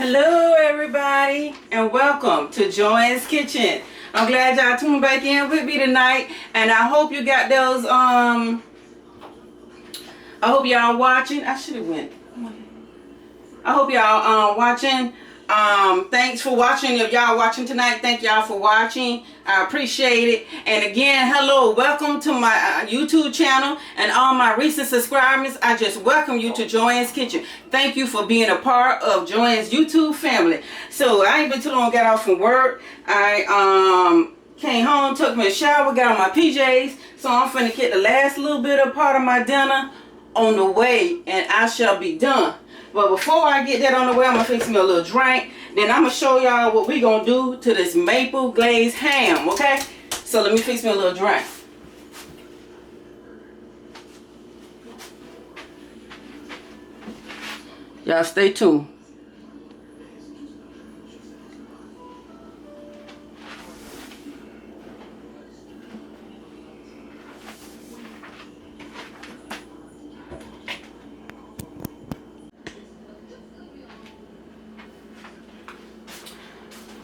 Hello everybody and welcome to Joanne's Kitchen. I'm glad y'all tuned back in with me tonight, and I hope you got those I hope y'all watching. I should have went. I hope y'all watching. Thanks for watching. If y'all watching tonight, thank y'all for watching. I appreciate it. And again, hello, welcome to my YouTube channel, and all my recent subscribers. I just welcome you to Joanne's Kitchen. Thank you for being a part of Joanne's YouTube family. So I ain't been too long, got off from work. I came home, took me a shower, got on my PJs. So I'm finna get the last little bit of part of my dinner on the way, and I shall be done. But before I get that on the way, I'm gonna fix me a little drink. Then I'm gonna show y'all what we gonna do to this maple glazed ham, okay? So let me fix me a little drink. Y'all stay tuned.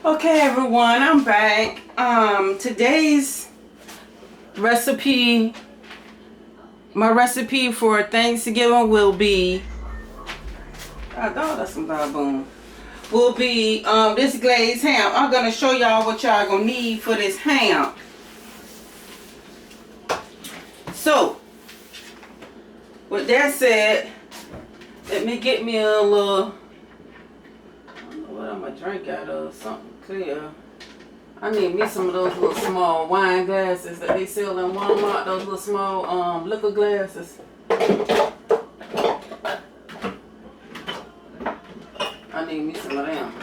Okay everyone, I'm back. Today's recipe, my recipe for Thanksgiving will be, I thought that's some baboon, will be this glazed ham. I'm gonna show y'all what y'all gonna need for this ham. So with that said, let me get me a little, what I'm gonna drink out of, something clear. I need me some of those little small wine glasses that they sell in Walmart, those little small liquor glasses. I need me some of them.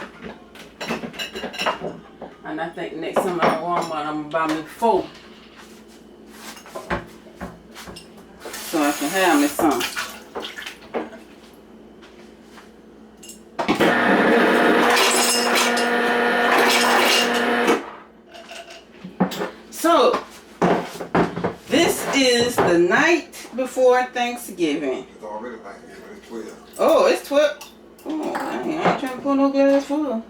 And I think next time I'm at Walmart, I'm gonna buy me 4. So I can have me some. So, this is the night before Thanksgiving. It's already Thanksgiving. It's 12. Oh, it's 12. Oh, I ain't trying to pour no glass full.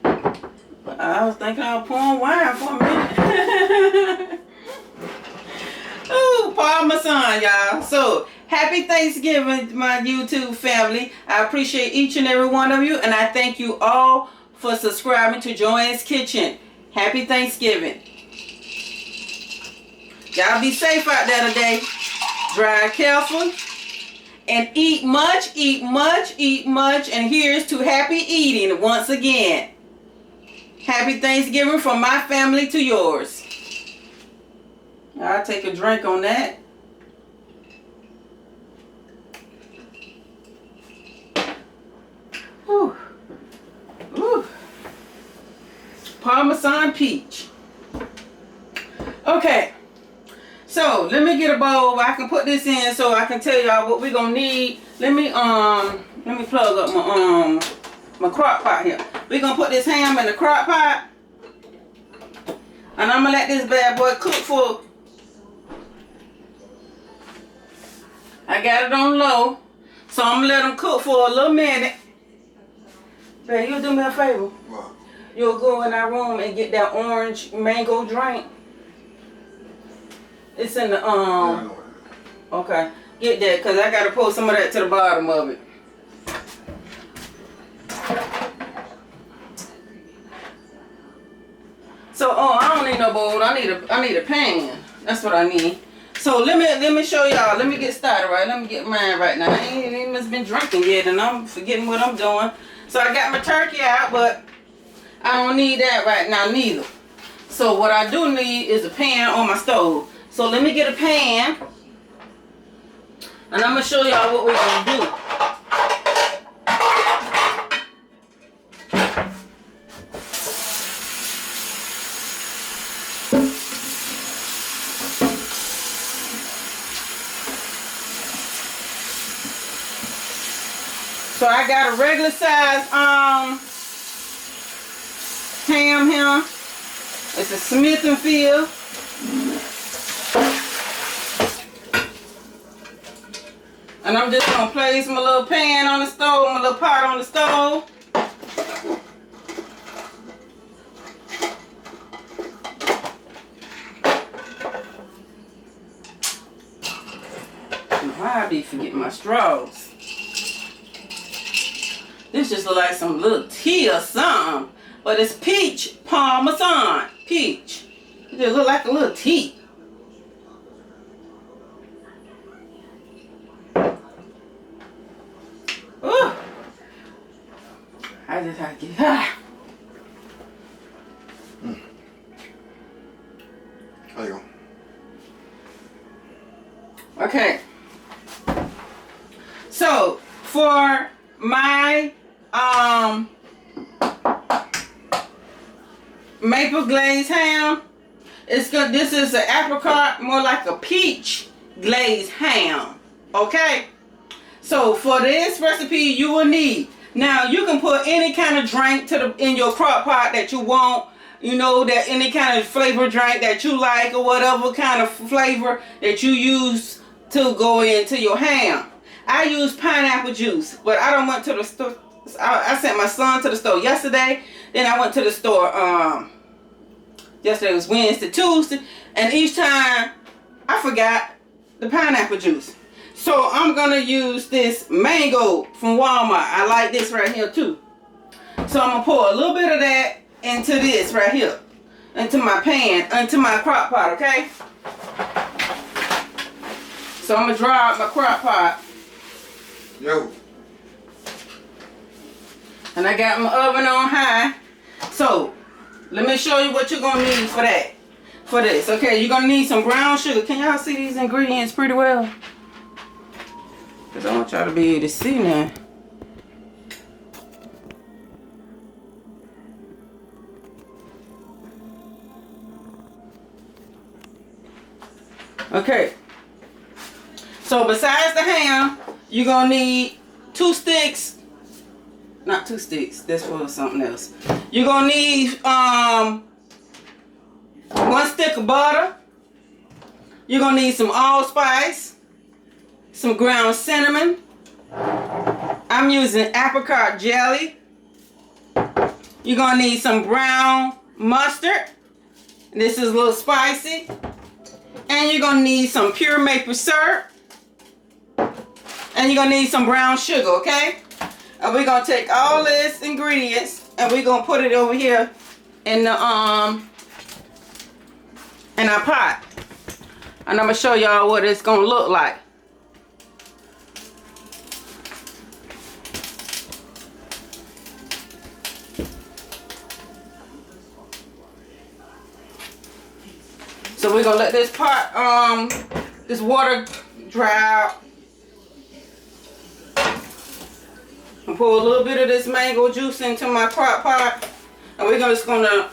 But I was thinking I was pouring wine for a minute. Oh, Parmesan, y'all. So, happy Thanksgiving, my YouTube family. I appreciate each and every one of you, and I thank you all for subscribing to Joanne's Kitchen. Happy Thanksgiving. Y'all be safe out there today. Drive careful. And eat much, eat much, eat much. And here's to happy eating once again. Happy Thanksgiving from my family to yours. I'll take a drink on that. Whew. Whew. Parmesan peach. Okay. So let me get a bowl where I can put this in so I can tell y'all what we're gonna need. Let me plug up my crock pot here. We're gonna put this ham in the crock pot. And I'm gonna let this bad boy cook for, I got it on low. So I'm gonna let them cook for a little minute. Babe, you'll do me a favor. What? You'll go in our room and get that orange mango drink. It's in the Yeah, I know it. okay. Get that, cause I gotta pour some of that to the bottom of it. So I don't need no bowl. I need a pan. That's what I need. So let me show y'all. Let me get started, right? Let me get mine right now. I ain't even been drinking yet, and I'm forgetting what I'm doing. So I got my turkey out, but I don't need that right now neither. So what I do need is a pan on my stove. So let me get a pan, and I'm gonna show y'all what we're gonna do. So I got a regular size ham here. It's a Smith & Field. And I'm just gonna place my little pan on the stove, my little pot on the stove. Why I be forgetting my straws? This just look like some little tea or something. But it's peach parmesan. Peach. It just look like a little tea. Ooh. I just have to get There you go. Okay. So for my maple glazed ham, it's good. This is an apricot, more like a peach glazed ham. Okay. So for this recipe, you will need. Now you can put any kind of drink in your crock pot that you want. You know, that any kind of flavor drink that you like, or whatever kind of flavor that you use to go into your ham. I use pineapple juice, but I don't went to the store. I sent my son to the store yesterday. Then I went to the store. Yesterday was Wednesday, Tuesday, and each time I forgot the pineapple juice. So I'm gonna use this mango from Walmart. I like this right here too. So I'm gonna pour a little bit of that into this right here, into my pan, into my crock pot. Okay. So I'm gonna dry out my crock pot. Yo. And I got my oven on high. So let me show you what you're gonna need for that. For this, okay, you're gonna need some brown sugar. Can y'all see these ingredients pretty well? Because I want y'all to be able to see now. Okay. So besides the ham, you're gonna need 2 sticks. Not 2 sticks. That's for something else. You're gonna need 1 stick of butter. You're gonna need some allspice, some ground cinnamon. I'm using apricot jelly. You're gonna need some brown mustard. This is a little spicy. And you're gonna need some pure maple syrup. And you're gonna need some brown sugar, okay? And we're gonna take all these ingredients and we're gonna put it over here in the in our pot. And I'm gonna show y'all what it's gonna look like. So we're gonna let this pot, this water dry out. And pour a little bit of this mango juice into my crock pot. And we're just gonna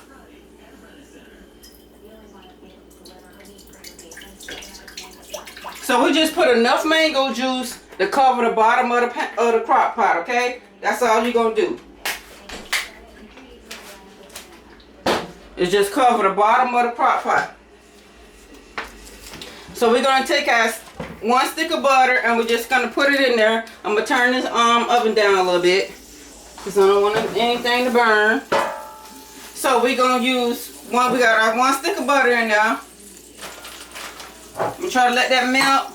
so we just put enough mango juice to cover the bottom of the crock pot, okay? That's all you're gonna do. Is just cover the bottom of the crock pot. So we're gonna take our 1 stick of butter and we're just gonna put it in there. I'm gonna turn this oven down a little bit because I don't want anything to burn. So we're gonna use we got our 1 stick of butter in there. I'm gonna try to let that melt.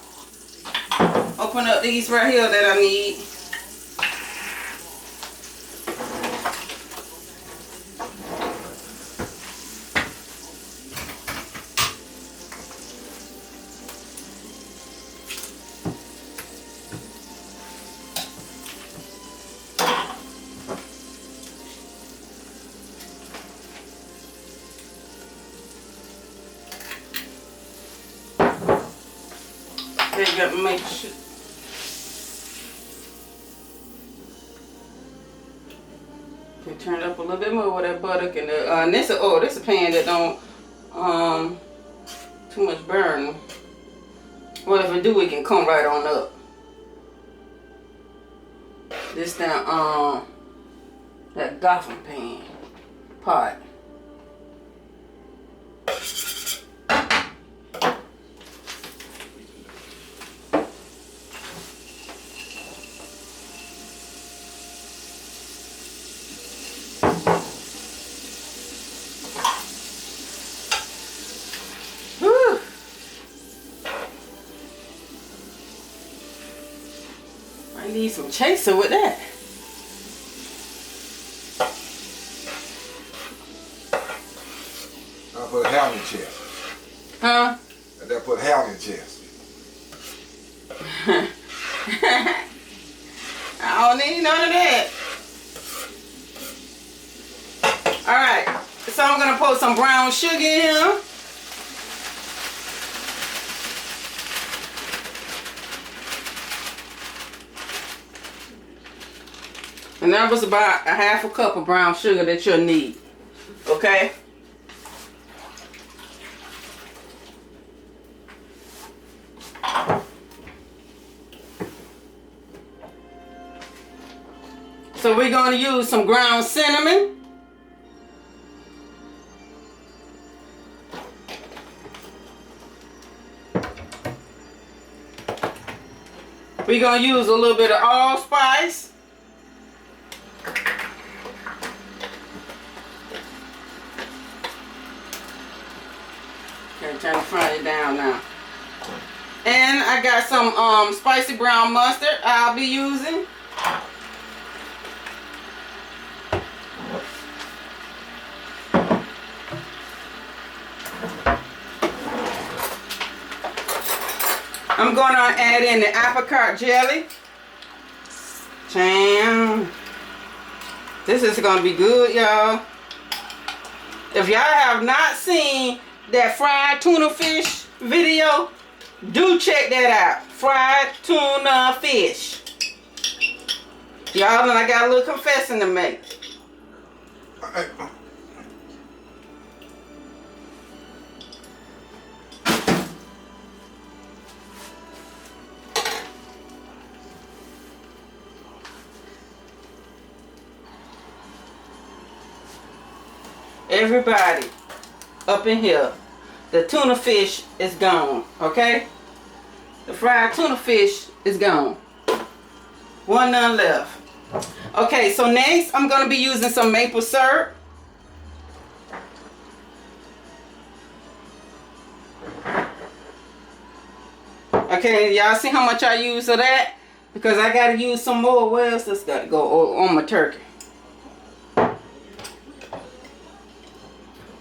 Open up these right here that I need. You got to make sure. Okay, turn it up a little bit more with that butter. And this is a pan that don't too much burn. Well, if it do, it can come right on up. This down that Gotham pan pot. I need some chaser with that. I put a hair on your chest. Huh? And then put hair on your chest. I don't need none of that. Alright, so I'm gonna put some brown sugar in here. And that was about a half a cup of brown sugar that you'll need. Okay? So we're going to use some ground cinnamon. We're going to use a little bit of allspice. Okay, trying to fry it down now. And I got some spicy brown mustard I'll be using. I'm going to add in the apricot jelly. Damn. This is going to be good, y'all. If y'all have not seen that fried tuna fish video, do check that out. Fried tuna fish. Y'all, and I got a little confessing to make. Everybody up in here, the tuna fish is gone, okay? The fried tuna fish is gone. None left. Okay, so next I'm going to be using some maple syrup. Okay, y'all see how much I use of that? Because I got to use some more. Where else this got to go on my turkey?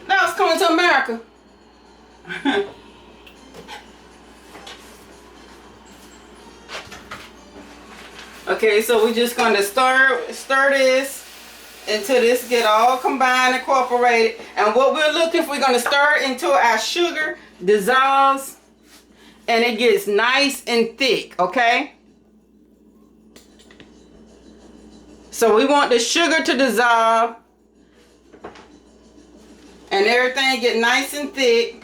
Now it's coming to America. Okay, so we're just going to stir this until this get all combined, incorporated. And what we're looking for, we're going to stir it until our sugar dissolves and it gets nice and thick, okay? So we want the sugar to dissolve and everything get nice and thick.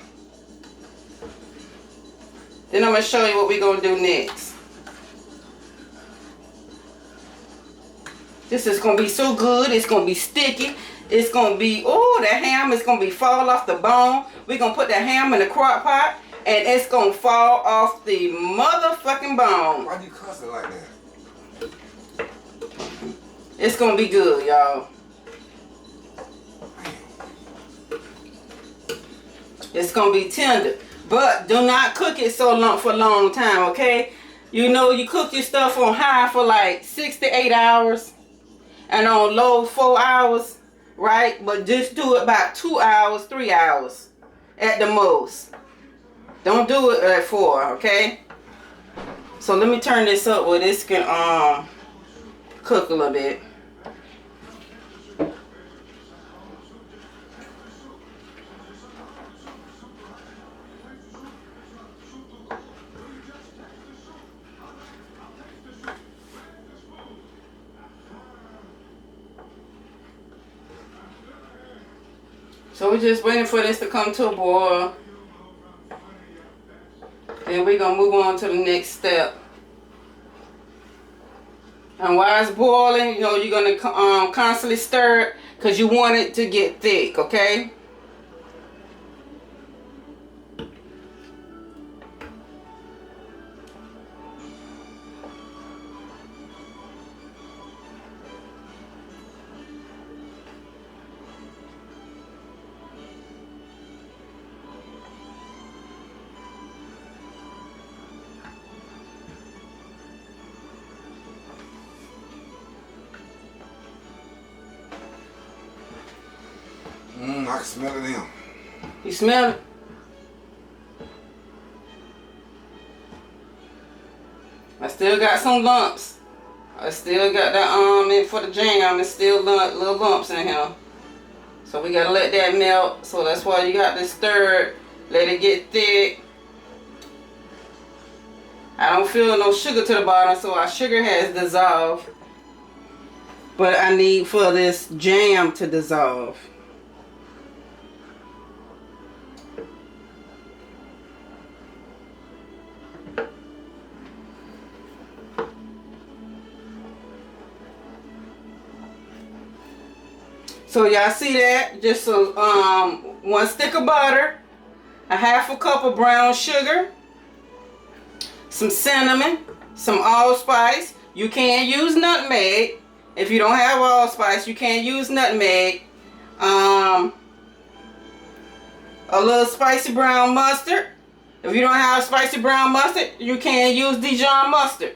Then I'm going to show you what we're going to do next. This is going to be so good. It's going to be sticky. It's going to be, oh, that ham is going to be fall off the bone. We're going to put that ham in the crock pot and it's going to fall off the motherfucking bone. Why you cussing like that? It's going to be good, y'all. It's going to be tender. But do not cook it so long for a long time, okay? You know, you cook your stuff on high for like 6 to 8 hours. And on low 4 hours, right? But just do it about 2 hours, 3 hours at the most. Don't do it at 4, okay? So let me turn this up where this can cook a little bit. So we're just waiting for this to come to a boil. Then we're going to move on to the next step. And while it's boiling, you know, you're going to constantly stir it because you want it to get thick, okay? I can smell it in. You smell it? I still got some lumps. I still got that in for the jam. There's still little lumps in here. So we gotta let that melt. So that's why you got to stir it. Let it get thick. I don't feel no sugar to the bottom, so our sugar has dissolved. But I need for this jam to dissolve. So y'all see that? Just a, 1 stick of butter, a 1/2 cup of brown sugar, some cinnamon, some allspice. You can use nutmeg. If you don't have allspice, you can use nutmeg. A little spicy brown mustard. If you don't have spicy brown mustard, you can use Dijon mustard.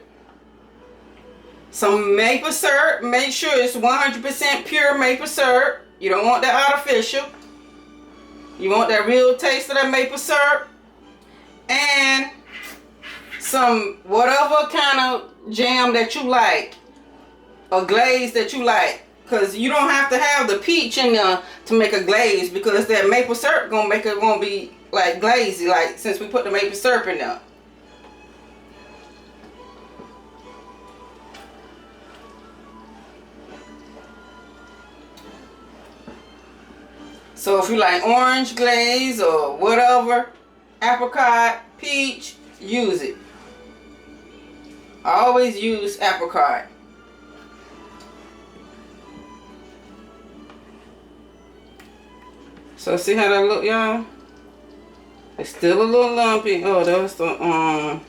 Some maple syrup. Make sure it's 100% pure maple syrup. You don't want that artificial. You want that real taste of that maple syrup. And some whatever kind of jam that you like, or glaze that you like. Because you don't have to have the peach in there to make a glaze, because that maple syrup gonna make it won't be like glazy, like since we put the maple syrup in there. So if you like orange glaze or whatever, apricot, peach, use it. I always use apricot. So see how that look, y'all? It's still a little lumpy. Oh, that was the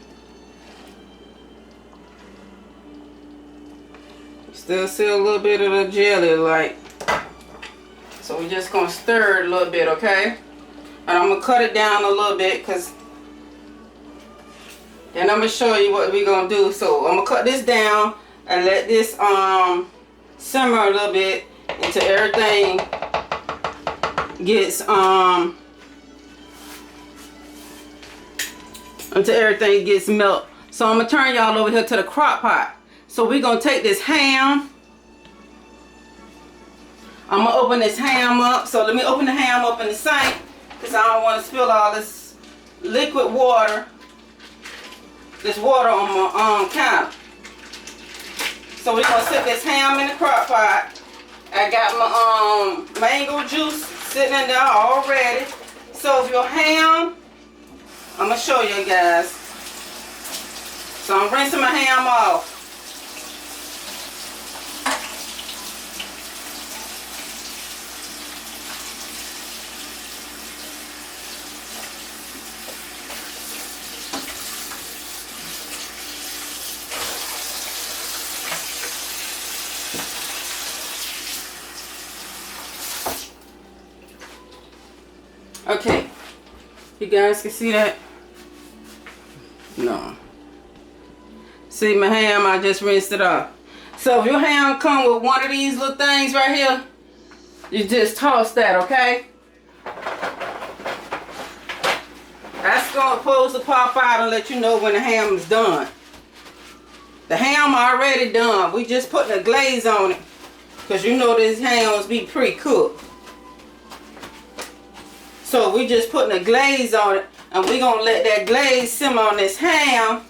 still see a little bit of the jelly like. So we're just gonna stir it a little bit, okay? And I'm gonna cut it down a little bit, cause then I'm gonna show you what we're gonna do. So I'm gonna cut this down and let this simmer a little bit until everything gets melt. So I'm gonna turn y'all over here to the crock pot. So we're gonna take this ham. I'm gonna open this ham up. So let me open the ham up in the sink, because I don't want to spill all this liquid water, this water on my counter. So we're gonna sit this ham in the crock pot. I got my mango juice sitting in there already. So if your ham, I'm gonna show you guys. So I'm rinsing my ham off. Okay, you guys can see that? No. See my ham, I just rinsed it off. So if your ham come with one of these little things right here, you just toss that, okay? That's supposed to pop out and let you know when the ham is done. The ham already done. We just putting a glaze on it, because you know these hams be pre-cooked. So we just putting a glaze on it, and we're going to let that glaze simmer on this ham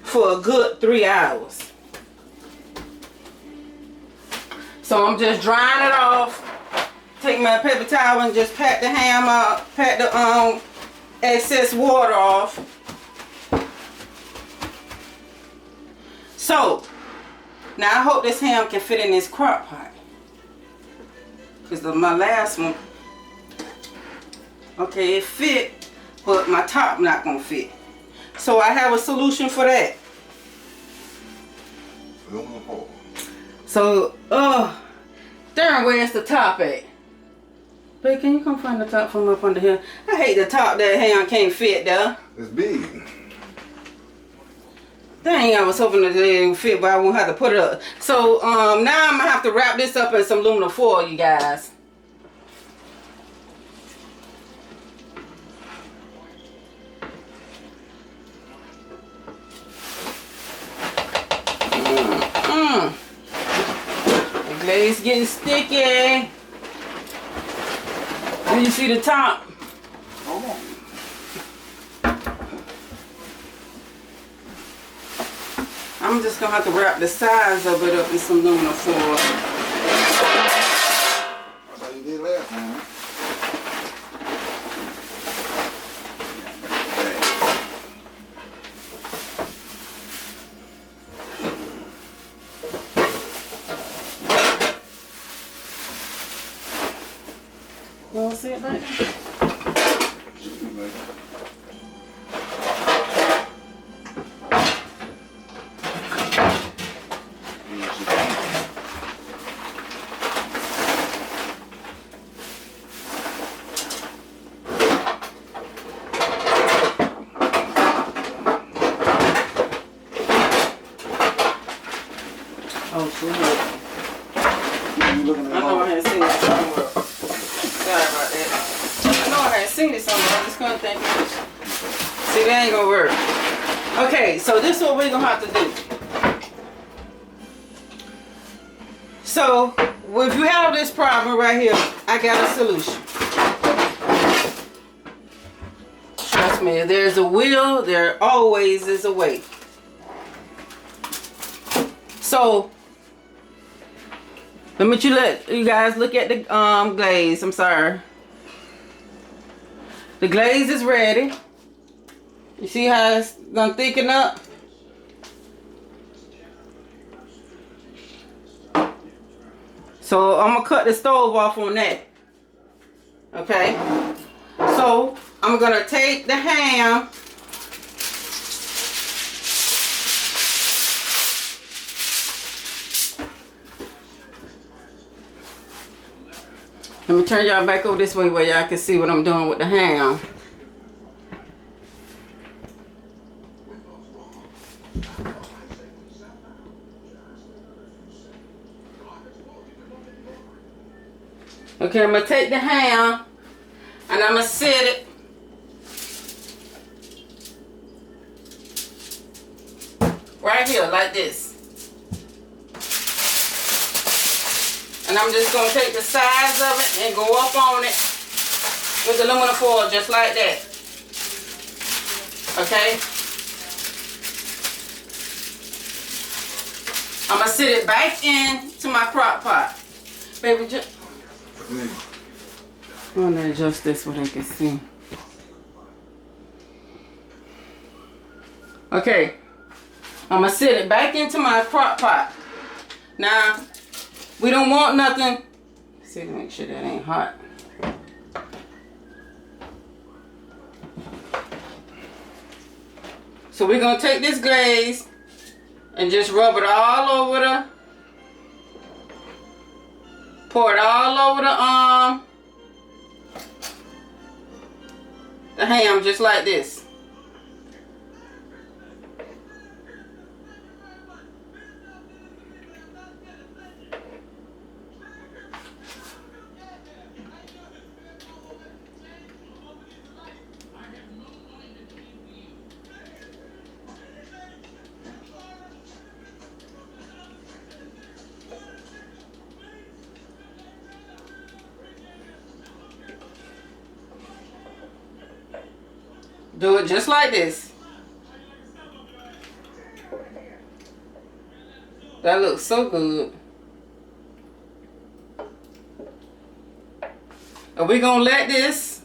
for a good 3 hours. So I'm just drying it off. Take my paper towel and just pat the ham out, pat the excess water off. So now I hope this ham can fit in this crock pot, because my last one, okay, it fit, but my top not gonna fit. So I have a solution for that. Aluminum foil. So, darn, where's the top at? Babe, can you come find the top from up under here? I hate the top that ham can't fit there. It's big. Dang, I was hoping that it would fit, but I won't have to put it up. So, now I'm gonna have to wrap this up in some aluminum foil, you guys. The glaze getting sticky. Do you see the top? Hold on. I'm just gonna have to wrap the sides of it up in some aluminum foil. That's how you did last time. You wanna see it back there? Oh, shit. You looking at I know I had seen it somewhere. Sorry about that. I know I had seen it somewhere. I just couldn't think of it. See, that ain't gonna work. Okay, so this is what we're gonna have to do. So, if you have this problem right here, I got a solution. Trust me, if there's a will, there always is a way. So, let you guys look at the glaze. I'm sorry. The glaze is ready. You see how it's gonna thicken up? So I'm gonna cut the stove off on that. Okay. So I'm gonna take the ham. Let me turn y'all back over this way where y'all can see what I'm doing with the ham. Okay, I'm going to take the ham and I'm going to sit it right here like this. And I'm just going to take the sides of it and go up on it with aluminum foil just like that. Okay? I'm going to sit it back into my crock pot. Baby, just... I'm going to adjust this so they can see. Okay. I'm going to sit it back into my crock pot. Now... we don't want nothing. See to make sure that ain't hot. So we're gonna take this glaze and just rub it all over pour it all over the ham just like this. Do it just like this. That looks so good. And we're gonna let this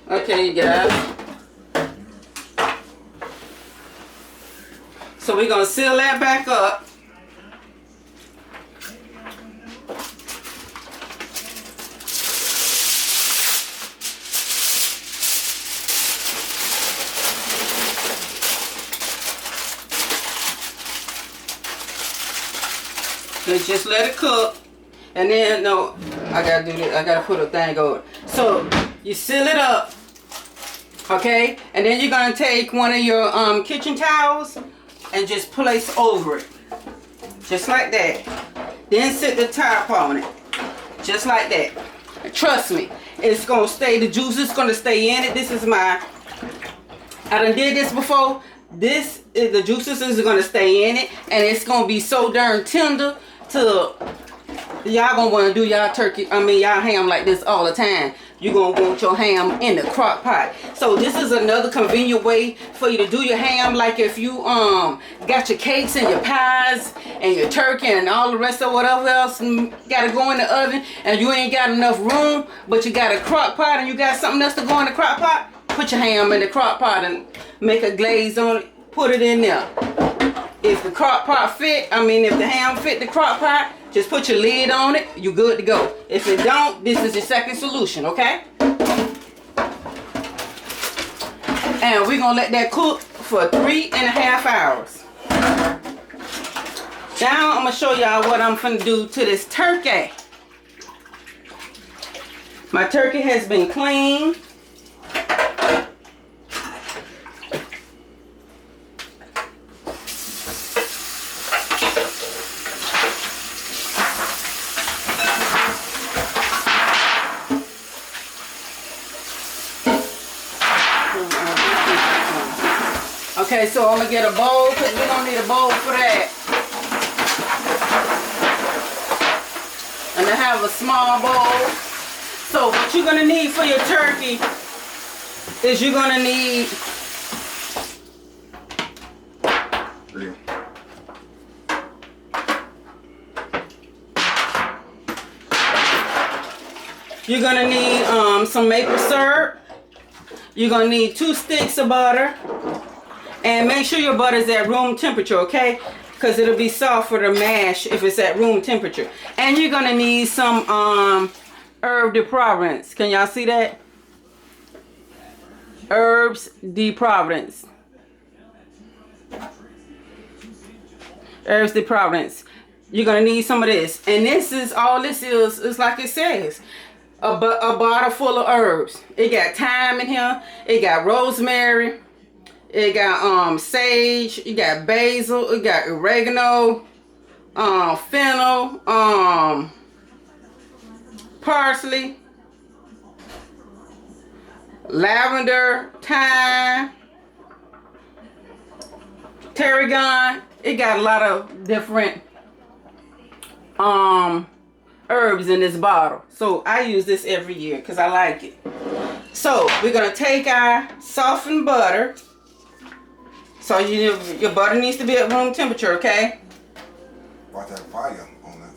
okay, you guys. So we're gonna seal that back up. Just let it cook. And then, no, I gotta do this. I gotta put a thing over. So, you seal it up. Okay? And then you're gonna take one of your kitchen towels and just place over it. Just like that. Then sit the top on it. Just like that. Trust me, it's gonna stay, the juice is gonna stay in it. This is my, I done did this before. This is, the juices is gonna stay in it, and it's gonna be so darn tender to, y'all gonna wanna do y'all turkey, y'all ham like this all the time. You're gonna want your ham in the crock pot. So this is another convenient way for you to do your ham. Like if you got your cakes and your pies and your turkey and all the rest of whatever else gotta go in the oven, and you ain't got enough room, but you got a crock pot and you got something else to go in the crock pot, put your ham in the crock pot and make a glaze on it, put it in there. If the crock pot fit, if the ham fit the crock pot, just put your lid on it, you good to go. If it don't, this is your second solution, okay? And we're gonna let that cook for 3.5 hours. Now I'm gonna show y'all what I'm finna do to this turkey. My turkey has been cleaned. Okay, so I'm gonna get a bowl because we're gonna need a bowl for that. And I have a small bowl. So what you're gonna need for your turkey is you're gonna need some maple syrup. You're gonna need 2 sticks of butter. And make sure your butter is at room temperature, okay? Because it'll be softer to mash if it's at room temperature. And you're gonna need some herb de Provence. Can y'all see that? Herbs de Provence. Herbs de Provence. You're gonna need some of this. And this is all this is like it says. A bottle full of herbs. It got thyme in here. It got rosemary. It got sage, you got basil, it got oregano, fennel, parsley, lavender, thyme, tarragon. It got a lot of different herbs in this bottle. So I use this every year because I like it. So we're gonna take our softened butter. So your butter needs to be at room temperature, okay? Watch that fire on that.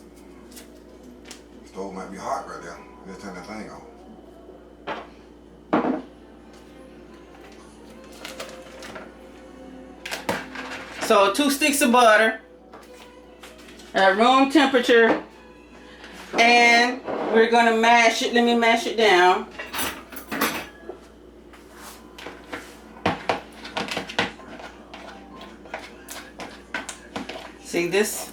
The stove might be hot right there. Just turn that thing on. So 2 sticks of butter at room temperature. And we're gonna mash it. Let me mash it down. See this?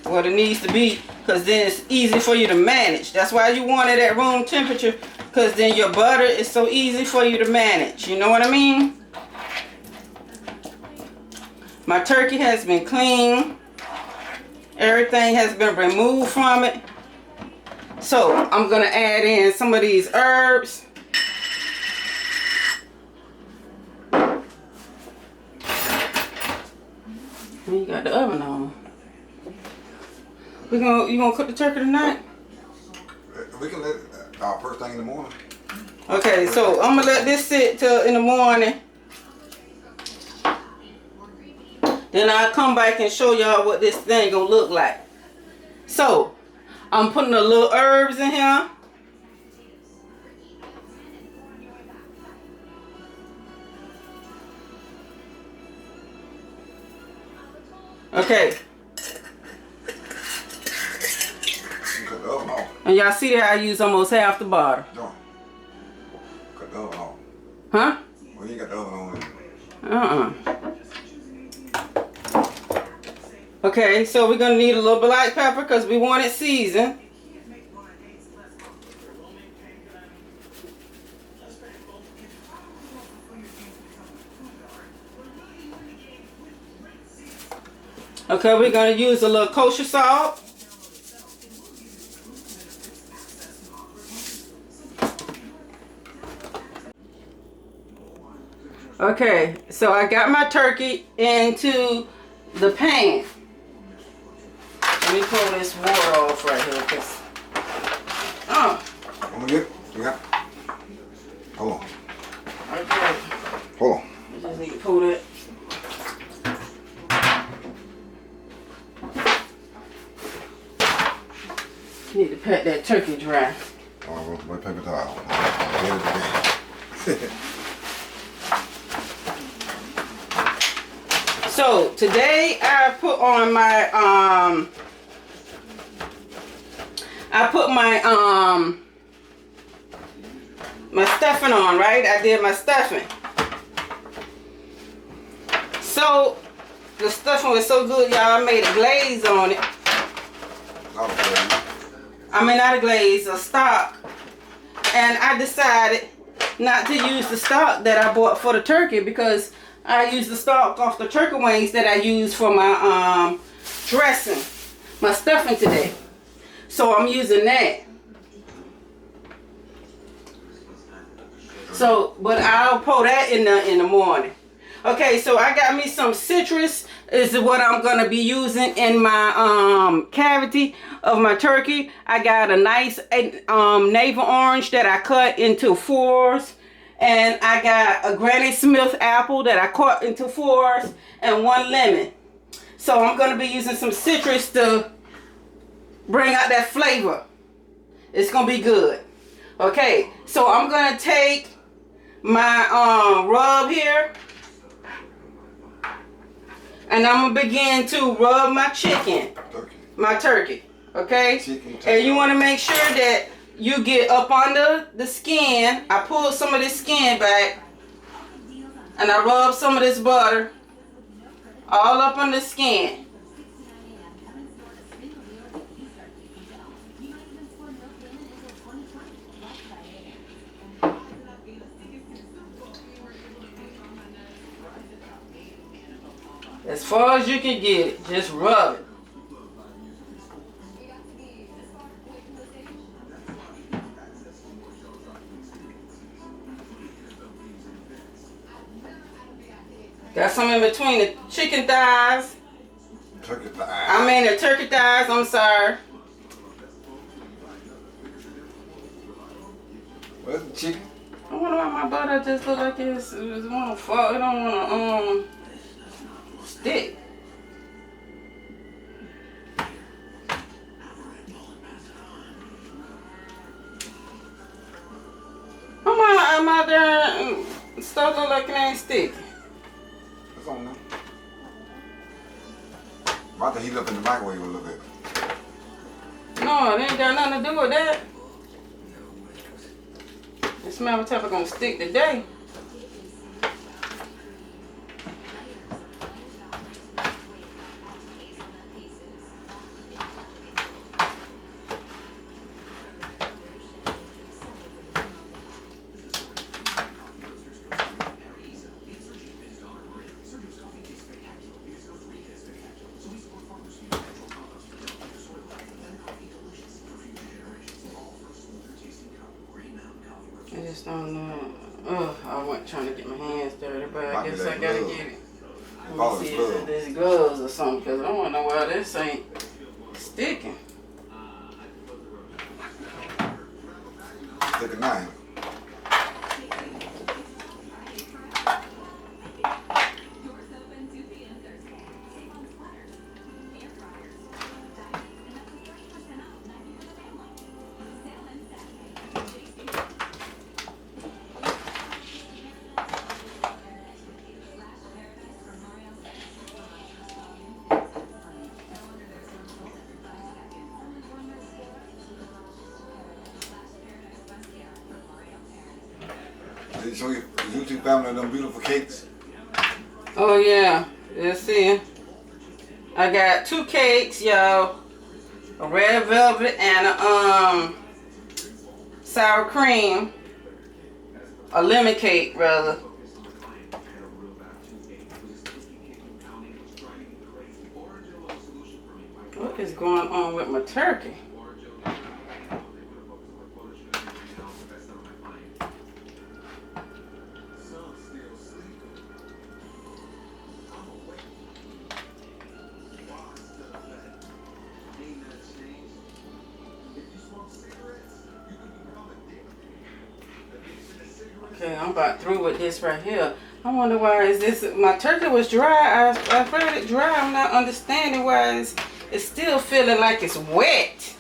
What it needs to be, because then it's easy for you to manage. That's why you want it at room temperature, because then your butter is so easy for you to manage. You know what I mean? My turkey has been cleaned. Everything has been removed from it. So I'm going to add in some of these herbs. You got the oven on. You gonna cook the turkey tonight? We can let it first thing in the morning. Okay, so I'm gonna let this sit till in the morning. Then I'll come back and show y'all what this thing gonna look like. So I'm putting the little herbs in here. Okay. Cut the oven off. And y'all see that I use almost half the butter. Don't. Cut the oven off. Huh? Well, you got the oven on. Okay, so we're gonna need a little black pepper because we want it seasoned. Okay, we're gonna use a little kosher salt. Okay, so I got my turkey into the pan. Let me pull this water off right here, cause I'm gonna get. Yeah. Hold on. okay. Hold on. I just need to pull that. Need to pat that turkey dry. Oh, my paper towel. Get it again. So today I put on my my stuffing on, right? I did my stuffing. So the stuffing was so good, y'all. I made a glaze on it. I mean, not a glaze, a stock. And I decided not to use the stock that I bought for the turkey because I used the stock off the turkey wings that I used for my dressing, my stuffing today. So I'm using that. So, but I'll pour that in the morning. Okay, so I got me some citrus is what I'm gonna be using in my cavity of my turkey. I got a nice navel orange that I cut into 4s, and I got a Granny Smith apple that I cut into 4s, and 1 lemon. So I'm gonna be using some citrus to bring out that flavor. It's gonna be good. Okay, so I'm gonna take my rub here, and I'm gonna begin to rub my my turkey. Okay, and you want to make sure that you get up under the skin. I pulled some of this skin back, and I rub some of this butter all up on the skin. As far as you can get it, just rub it. Got some in between the chicken thighs. Turkey thighs. I mean the turkey thighs, I'm sorry. Where's the chicken? I wonder why my butter just look like it wanna fall. It don't wanna stick. Am I there? Stuff look like it ain't sticky. It's on now. I'm about to heat it up in the microwave a little bit. No, it ain't got nothing to do with that. This smell type gonna stick today. I just don't know. Ugh, I wasn't trying to get my hands dirty, but I guess I gotta get it. Let me see if there's gloves or something, because I wanna know why this ain't sticking. Stick a knife. Did you show your YouTube family them beautiful cakes? Oh yeah, let's see. I got 2 cakes, y'all. A red velvet and a sour cream. A lemon cake, rather. What is going on with my turkey? Okay, I'm about through with this right here. I wonder why is this, my turkey was dry. I read it dry. I'm not understanding why it's still feeling like it's wet.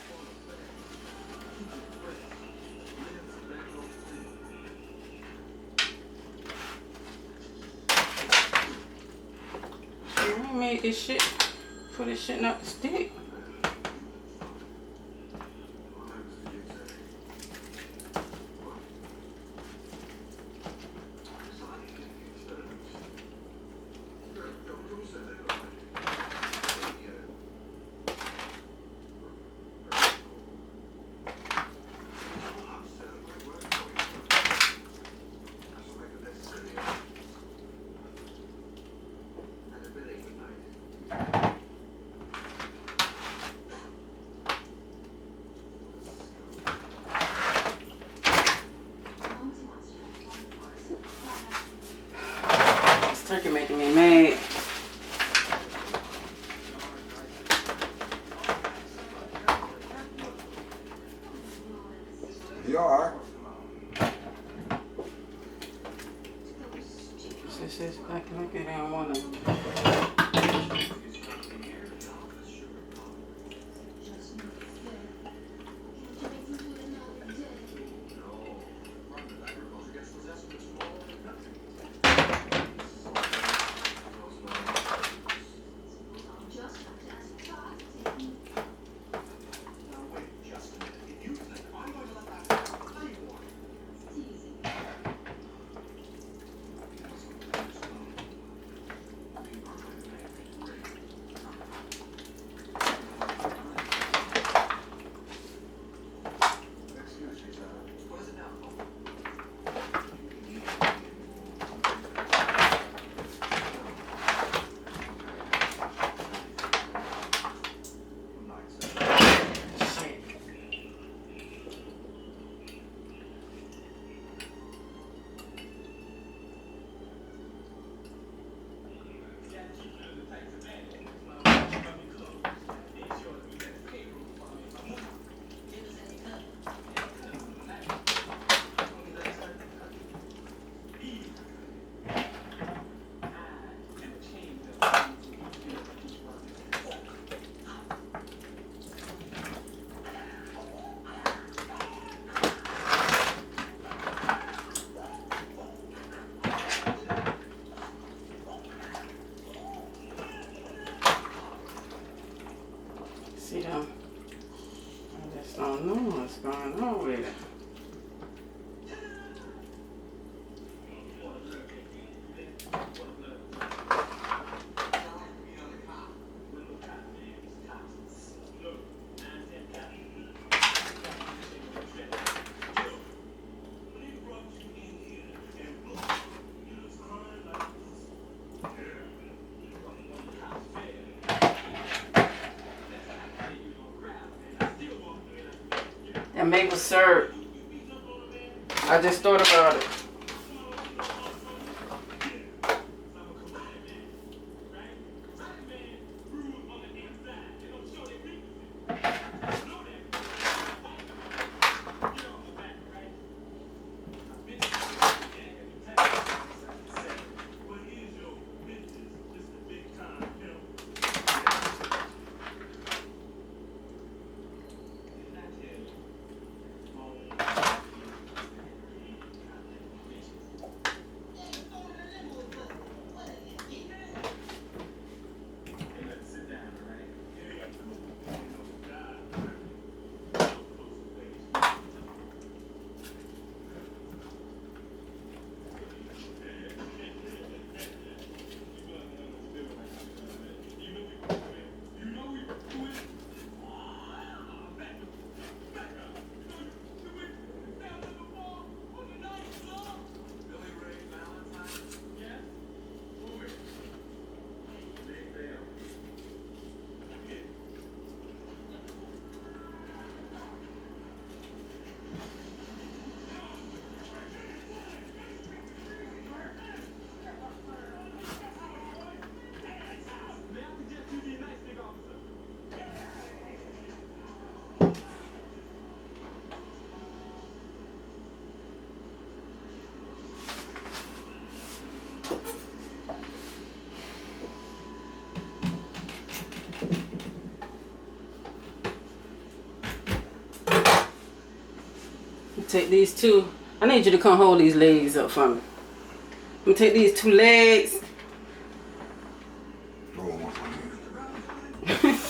I made this shit, put this shit not to stick. This turkey making me mad. You alright? This is like it don't want to. See them? I just don't know what's going on with it. And maple syrup. I just thought about it. take these two. I need you to come hold these legs up for me. I'm gonna take these 2 legs. Go on, what's my hand?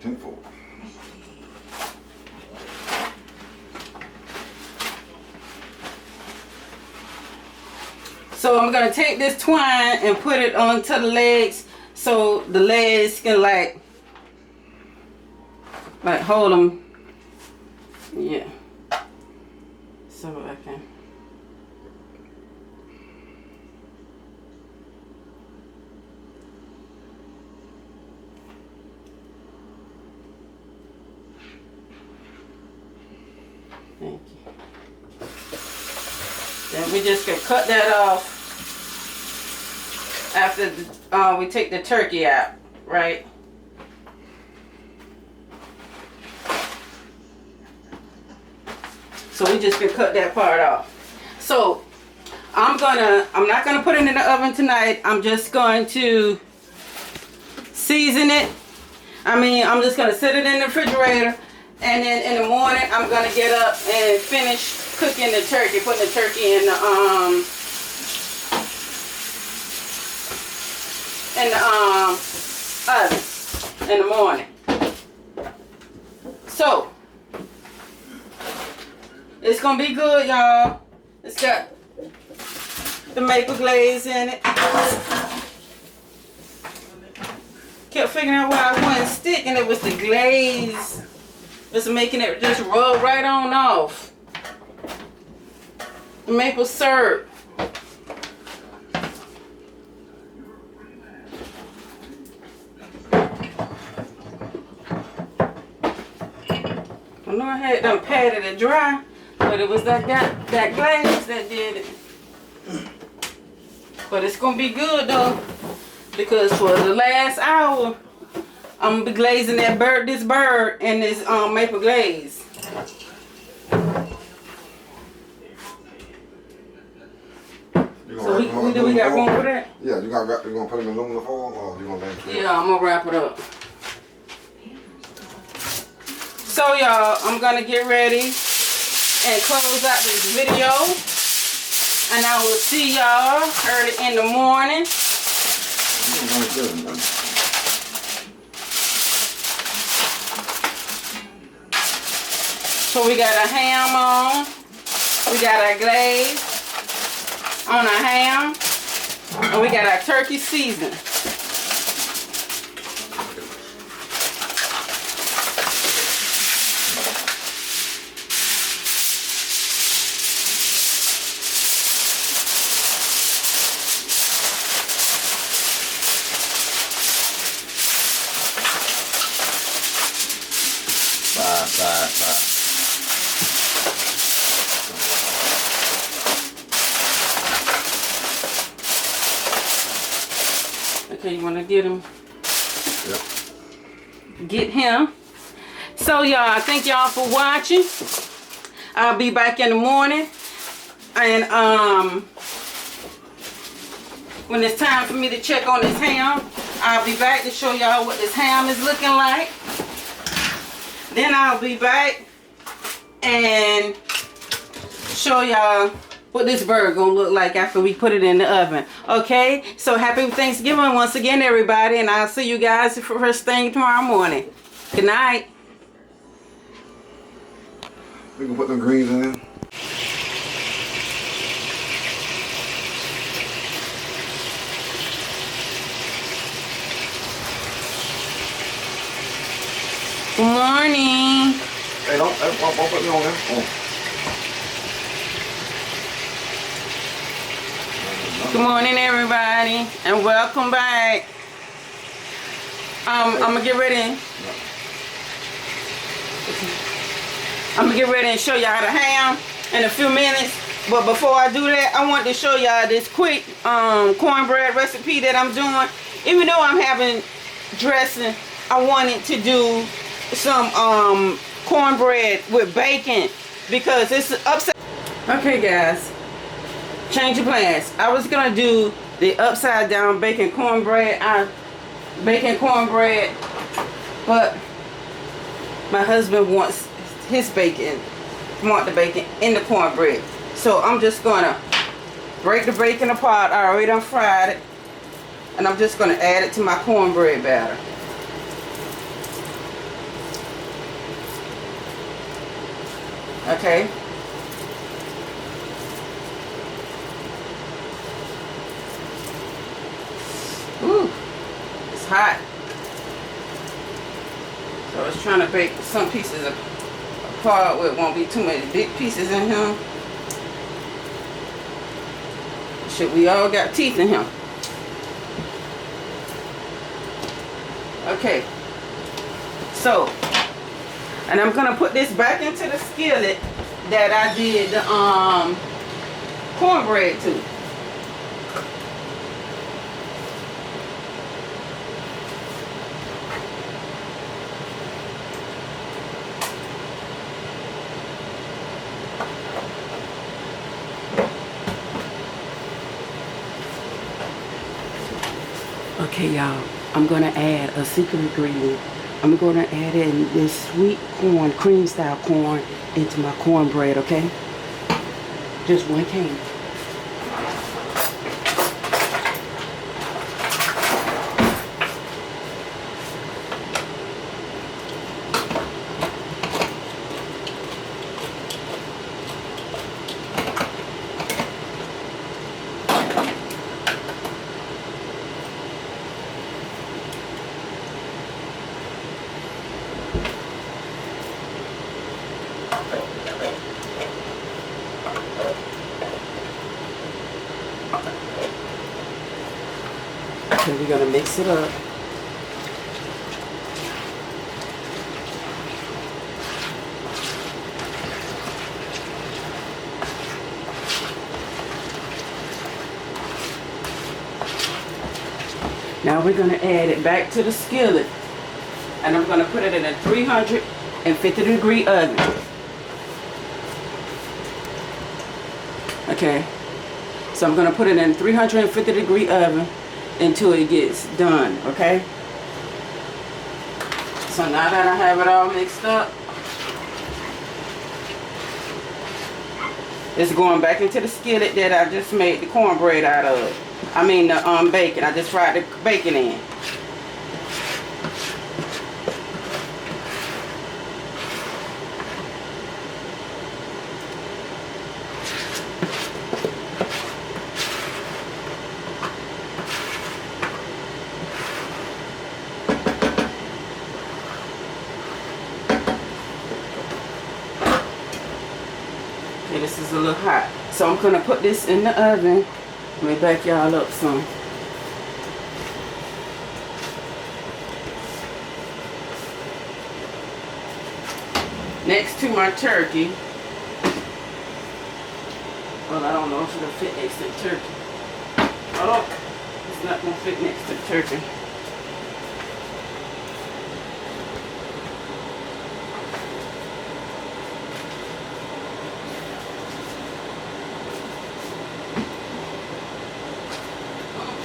10-4. So I'm gonna take this twine and put it onto the legs so the legs can like hold them. Yeah. So I can. Thank you. Then we just can cut that off after we take the turkey out, right? So we just can cut that part off. So I'm not gonna put it in the oven tonight. I'm just going to season it. I'm just gonna sit it in the refrigerator, and then in the morning I'm gonna get up and finish cooking the turkey, putting the turkey in the oven in the morning. So it's gonna be good, y'all. It's got the maple glaze in it. Kept figuring out why I wasn't sticking. It was the glaze. It's making it just rub right on off. The maple syrup. I know I had them patted it dry, but it was that glaze that did it. But it's gonna be good though, because for the last hour, I'm gonna be glazing this bird in this maple glaze. So we got room for that? Yeah, you gonna put it in aluminum foil or you gonna let it? Yeah, I'm gonna wrap it up. So y'all, I'm gonna get ready and close out this video, and I will see y'all early in the morning. So we got a ham on, we got our glaze on our ham, and we got our turkey season. Okay, you want to get him? Yep. Get him. So y'all, thank y'all for watching. I'll be back in the morning, and when it's time for me to check on this ham, I'll be back to show y'all what this ham is looking like. Then I'll be back and show y'all what this bird gonna look like after we put it in the oven. Okay, so happy Thanksgiving once again, everybody, and I'll see you guys for first thing tomorrow morning. Good night. We can put them greens in there. Good morning. Hey, don't put me on there. Oh. Good morning, everybody, and welcome back. I'm gonna get ready. I'm gonna get ready and show y'all the ham in a few minutes. But before I do that, I want to show y'all this quick cornbread recipe that I'm doing. Even though I'm having dressing, I wanted to do some cornbread with bacon because it's upside. Okay, guys. Change of plans. I was gonna do the upside down bacon cornbread. I bacon cornbread, but my husband wants his bacon, want the bacon in the cornbread. So I'm just gonna break the bacon apart. I already done fried it, and I'm just gonna add it to my cornbread batter. Okay. Ooh, it's hot. So I was trying to bake some pieces apart where it won't be too many big pieces in here. Shit, we all got teeth in here. Okay. So, and I'm gonna put this back into the skillet that I did the cornbread to. Okay, y'all, I'm gonna add a secret ingredient. I'm gonna add in this sweet corn, cream style corn, into my cornbread, okay? Just one can. Okay, we're gonna mix it up. Now we're gonna add it back to the skillet, and I'm gonna put it in a 350-degree oven. Okay, so I'm gonna put it in a 350-degree oven until it gets done, okay? So now that I have it all mixed up, it's going back into the skillet that I just made the cornbread out of. I mean the bacon. I just fried the bacon in. Okay, this is a little hot. So I'm gonna put this in the oven. Let me back y'all up some. Next to my turkey. Well, I don't know if it'll fit next to the turkey. Oh, it's not gonna fit next to the turkey.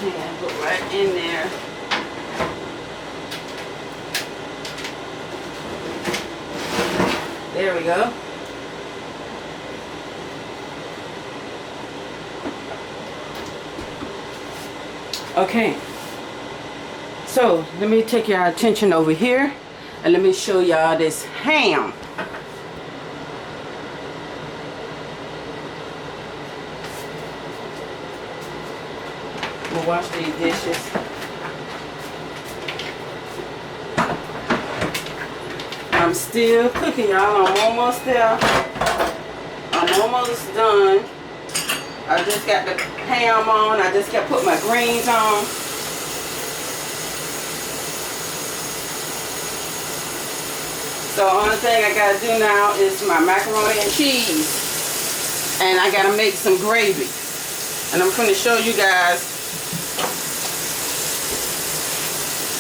Okay, I put right in there. There we go. Okay, so let me take your attention over here and let me show y'all this ham. We'll wash these dishes. I'm still cooking, y'all. I'm almost there. I'm almost done. I just got the ham on. I just got put my greens on. So the only thing I gotta do now is my macaroni and cheese. And I gotta make some gravy. And I'm gonna show you guys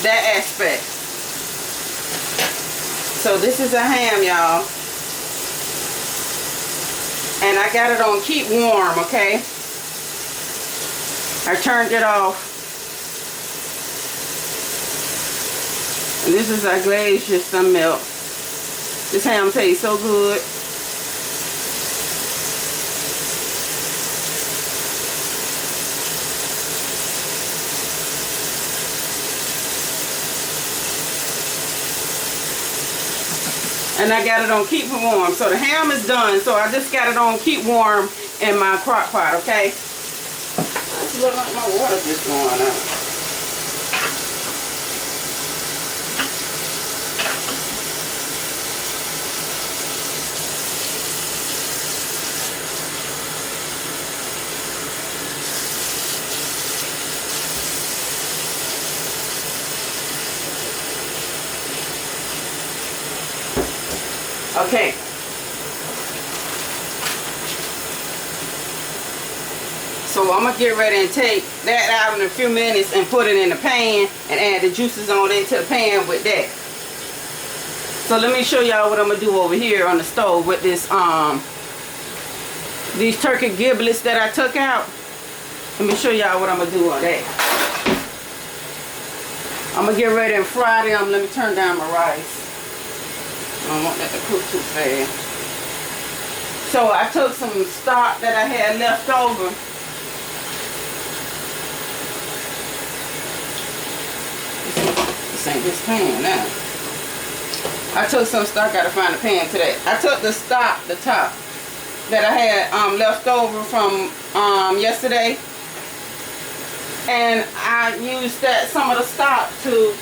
that aspect. So this is a ham, y'all. And I got it on keep warm, okay? I turned it off. And this is our glaze, just some milk. This ham tastes so good. And I got it on keep warm. So the ham is done. So I just got it on keep warm in my crock pot, okay? It looks like my water just going out. Okay. So I'm gonna get ready and take that out in a few minutes and put it in the pan and add the juices on into the pan with that. So let me show y'all what I'm gonna do over here on the stove with this these turkey giblets that I took out. Let me show y'all what I'm gonna do on that. I'm gonna get ready and fry them. Let me turn down my rice. I don't want that to cook too fast. So I took some stock that I had left over. This ain't this pan now. I took some stock, gotta find a pan today. I took the stock, the top, that I had left over from yesterday. And I used that some of the stock to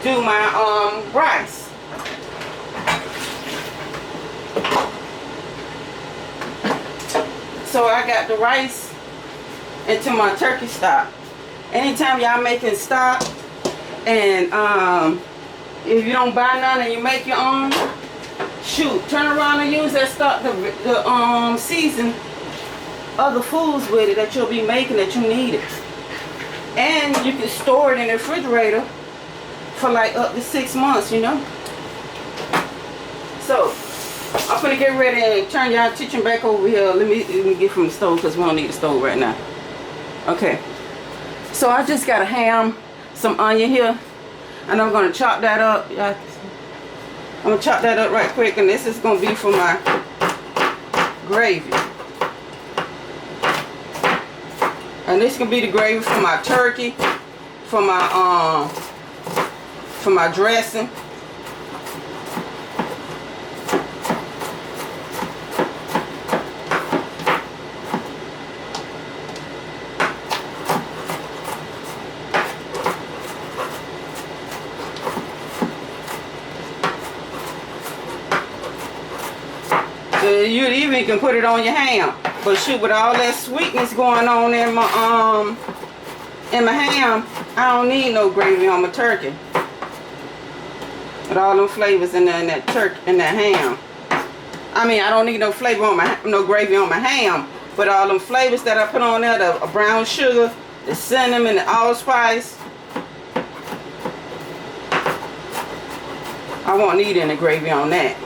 do my rice. So I got the rice into my turkey stock. Anytime y'all making stock and if you don't buy none and you make your own, shoot, turn around and use that stock to season other foods with it that you'll be making that you need it. And you can store it in the refrigerator for like up to 6 months, you know. So I'm gonna get ready and turn y'all kitchen back over here. Let me get from the stove because we don't need the stove right now. Okay. So I just got a ham, some onion here, and I'm gonna chop that up. I'm gonna chop that up right quick, and this is gonna be for my gravy. And this can be the gravy for my turkey, for my dressing. You even can put it on your ham, but shoot, with all that sweetness going on in my ham, I don't need no gravy on my turkey. With all them flavors in that turkey and that ham. I mean, I don't need no flavor on no gravy on my ham, but all them flavors that I put on there, the brown sugar, the cinnamon, the allspice, I won't need any gravy on that.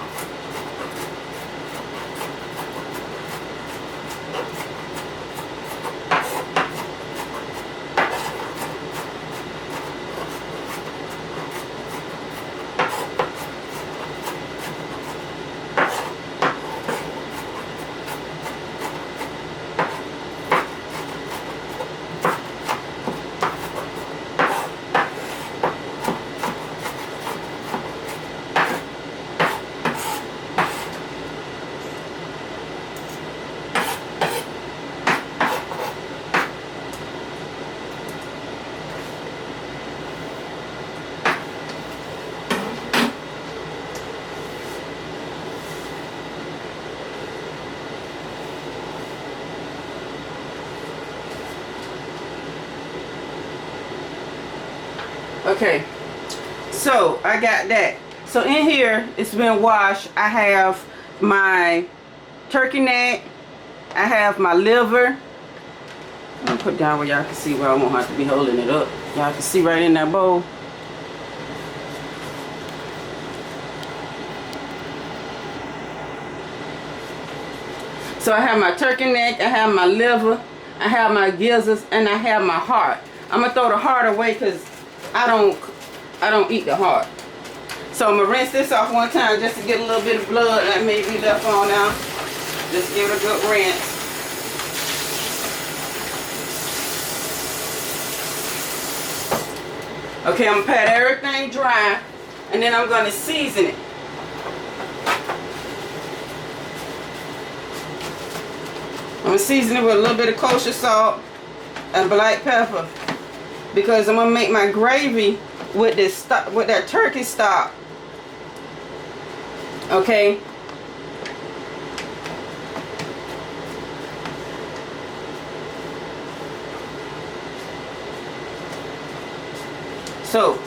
Okay, so I got that. So in here, it's been washed. I have my turkey neck. I have my liver. I'm gonna put it down where y'all can see, where I won't have to be holding it up. Y'all can see right in that bowl. So I have my turkey neck, I have my liver, I have my gizzards, and I have my heart. I'm gonna throw the heart away because I don't I don't eat the heart. So I'm gonna rinse this off one time just to get a little bit of blood that may be left on now. Just give it a good rinse. Okay, I'm gonna pat everything dry and then I'm gonna season it. I'm gonna season it with a little bit of kosher salt and black pepper because I'm gonna make my gravy with that turkey stock. Okay. So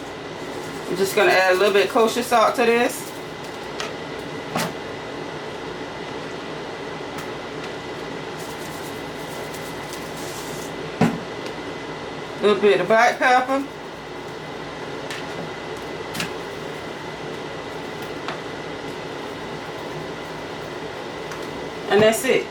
I'm just gonna add a little bit of kosher salt to this. A little bit of black pepper. And that's it.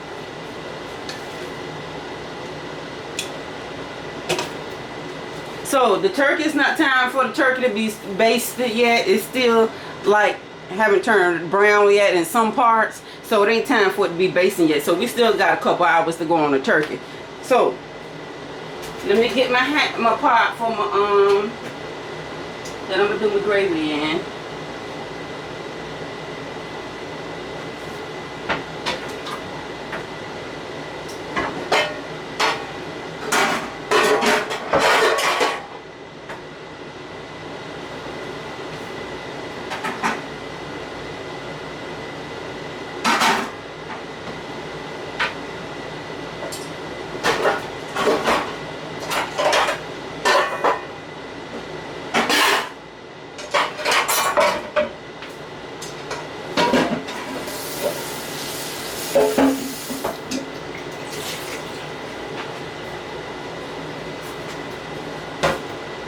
So the turkey, is not time for the turkey to be basted yet. It's still like haven't turned brown yet in some parts. So it ain't time for it to be basting yet. So we still got a couple hours to go on the turkey. So let me get my pot for my that I'm gonna do my gravy in.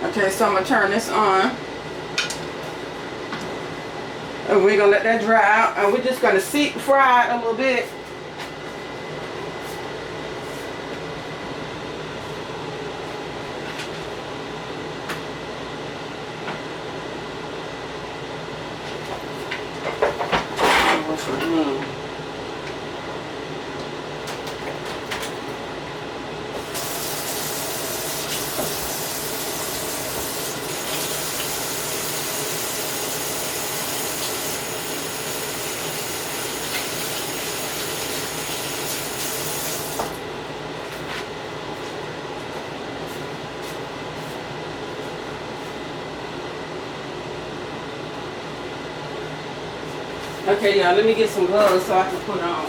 Okay, so I'm gonna turn this on. And we're gonna let that dry out. And we're just gonna fry it a little bit. What's it mean? Okay, y'all, let me get some gloves so I can put on.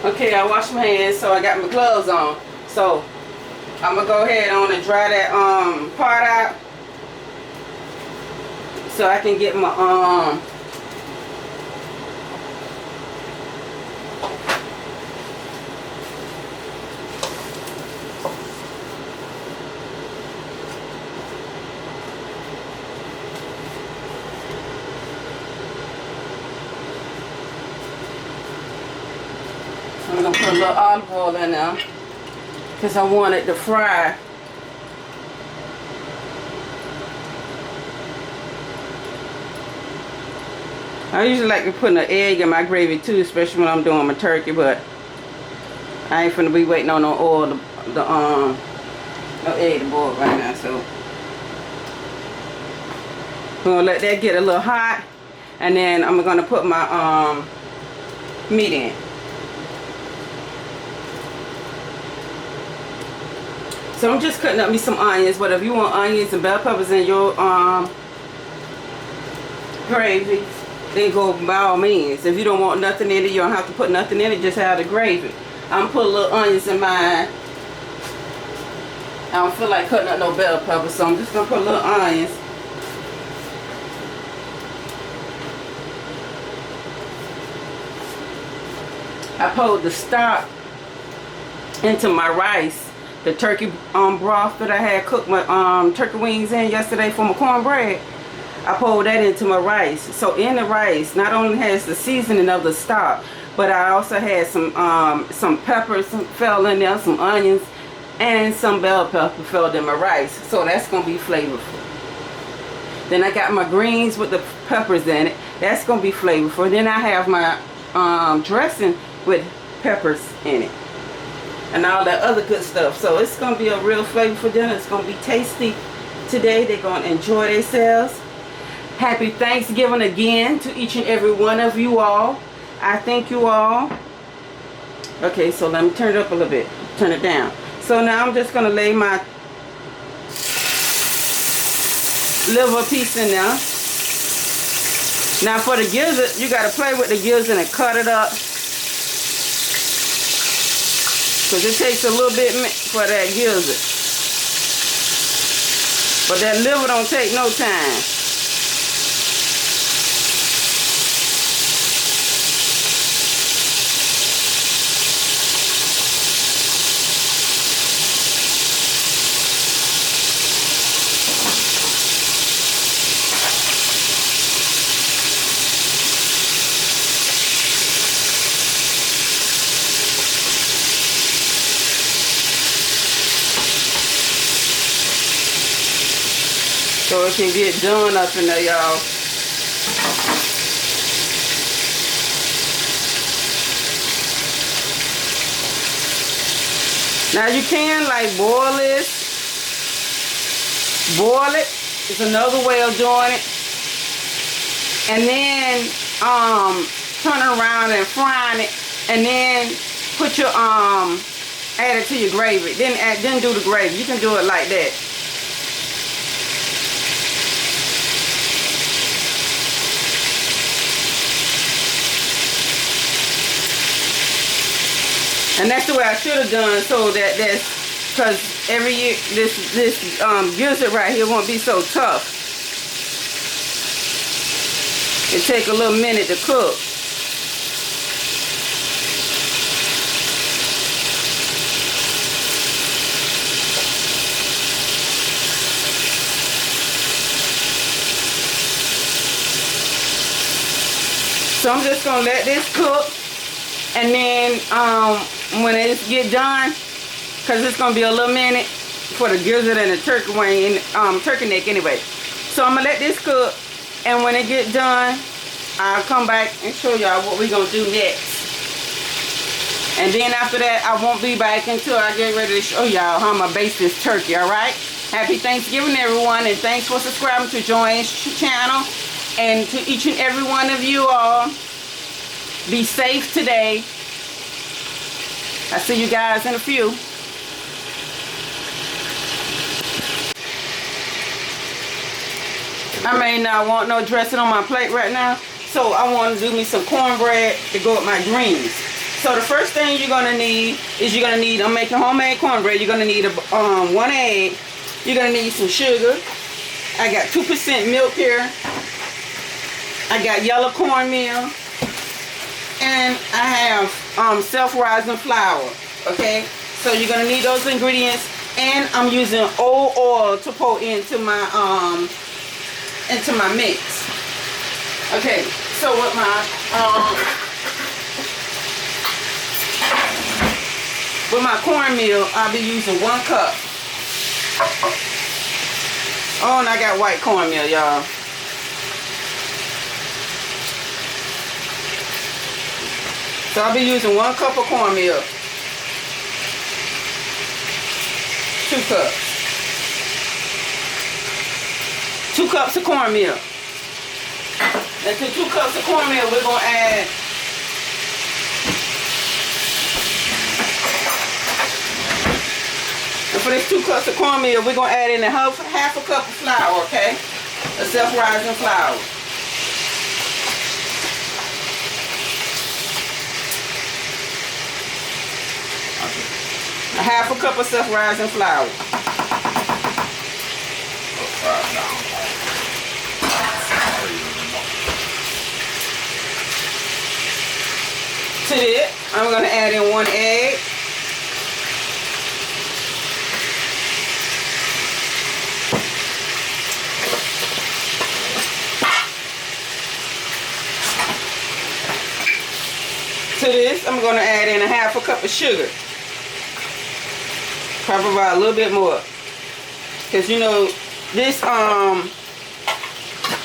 Okay, I washed my hands, so I got my gloves on. So I'm gonna go ahead on and dry that part out, so I can get my I'm gonna put a little olive oil in there because I want it to fry. I usually like to put an egg in my gravy too, especially when I'm doing my turkey, but I ain't finna be waiting on no oil, no egg to boil right now. So we're gonna let that get a little hot, and then I'm gonna put my meat in. So I'm just cutting up me some onions, but if you want onions and bell peppers in your gravy, then go by all means. If you don't want nothing in it, you don't have to put nothing in it, just have the gravy. I'm gonna put a little onions in mine. I don't feel like cutting up no bell peppers, so I'm just gonna put little onions. I poured the stock into my rice, the turkey broth that I had cooked my turkey wings in yesterday for my cornbread. I poured that into my rice. So in the rice, not only has the seasoning of the stock, but I also had some peppers fell in there, some onions, and some bell pepper fell in my rice. So that's gonna be flavorful. Then I got my greens with the peppers in it. That's gonna be flavorful. Then I have my dressing with peppers in it and all that other good stuff. So it's gonna be a real flavorful dinner. It's gonna be tasty today. They're gonna enjoy themselves. Happy Thanksgiving again to each and every one of you all. I thank you all. Okay, so let me turn it up a little bit. Turn it down. So now I'm just gonna lay my liver piece in there. Now for the gizzard, you gotta play with the gizzard and cut it up, because it takes a little bit for that gizzard. But that liver don't take no time. So it can get done up in there, y'all. Now you can like boil it. Boil it is another way of doing it. And then turn it around and frying it, and then put your add it to your gravy. Then do the gravy. You can do it like that. And that's the way I should have done, so that's because every year this gizzard right here won't be so tough. It take a little minute to cook. So I'm just gonna let this cook, and then when it get done, because it's gonna be a little minute for the gizzard and the turkey wing and turkey neck anyway. So I'm gonna let this cook, and when it get done, I'll come back and show y'all what we're gonna do next. And then after that, I won't be back until I get ready to show y'all how I'm gonna baste this turkey. All right? Happy Thanksgiving, everyone, and thanks for subscribing to Joanne's channel. And to each and every one of you all, be safe today. I'll see you guys in a few. I may not want no dressing on my plate right now, so I want to do me some cornbread to go with my greens. So the first thing you're gonna need is I'm making homemade cornbread. You're gonna need 1 egg. You're gonna need some sugar. I got 2% milk here. I got yellow cornmeal. And I have self-rising flour, okay? So you're gonna need those ingredients, and I'm using old oil to pour into my mix. Okay, so with my cornmeal, I'll be using 1 cup. Oh, and I got white cornmeal, y'all. So I'll be using 1 cup of cornmeal. 2 cups. 2 cups of cornmeal. And to 2 cups of cornmeal, we're going to add and for this 2 cups of cornmeal, we're going to add in half a cup of flour, okay? A self-rising flour. A half a cup of self-rising flour. To it, I'm going to add in 1 egg. To this, I'm going to add in a 1/2 cup of sugar. Probably about a little bit more. Because you know, this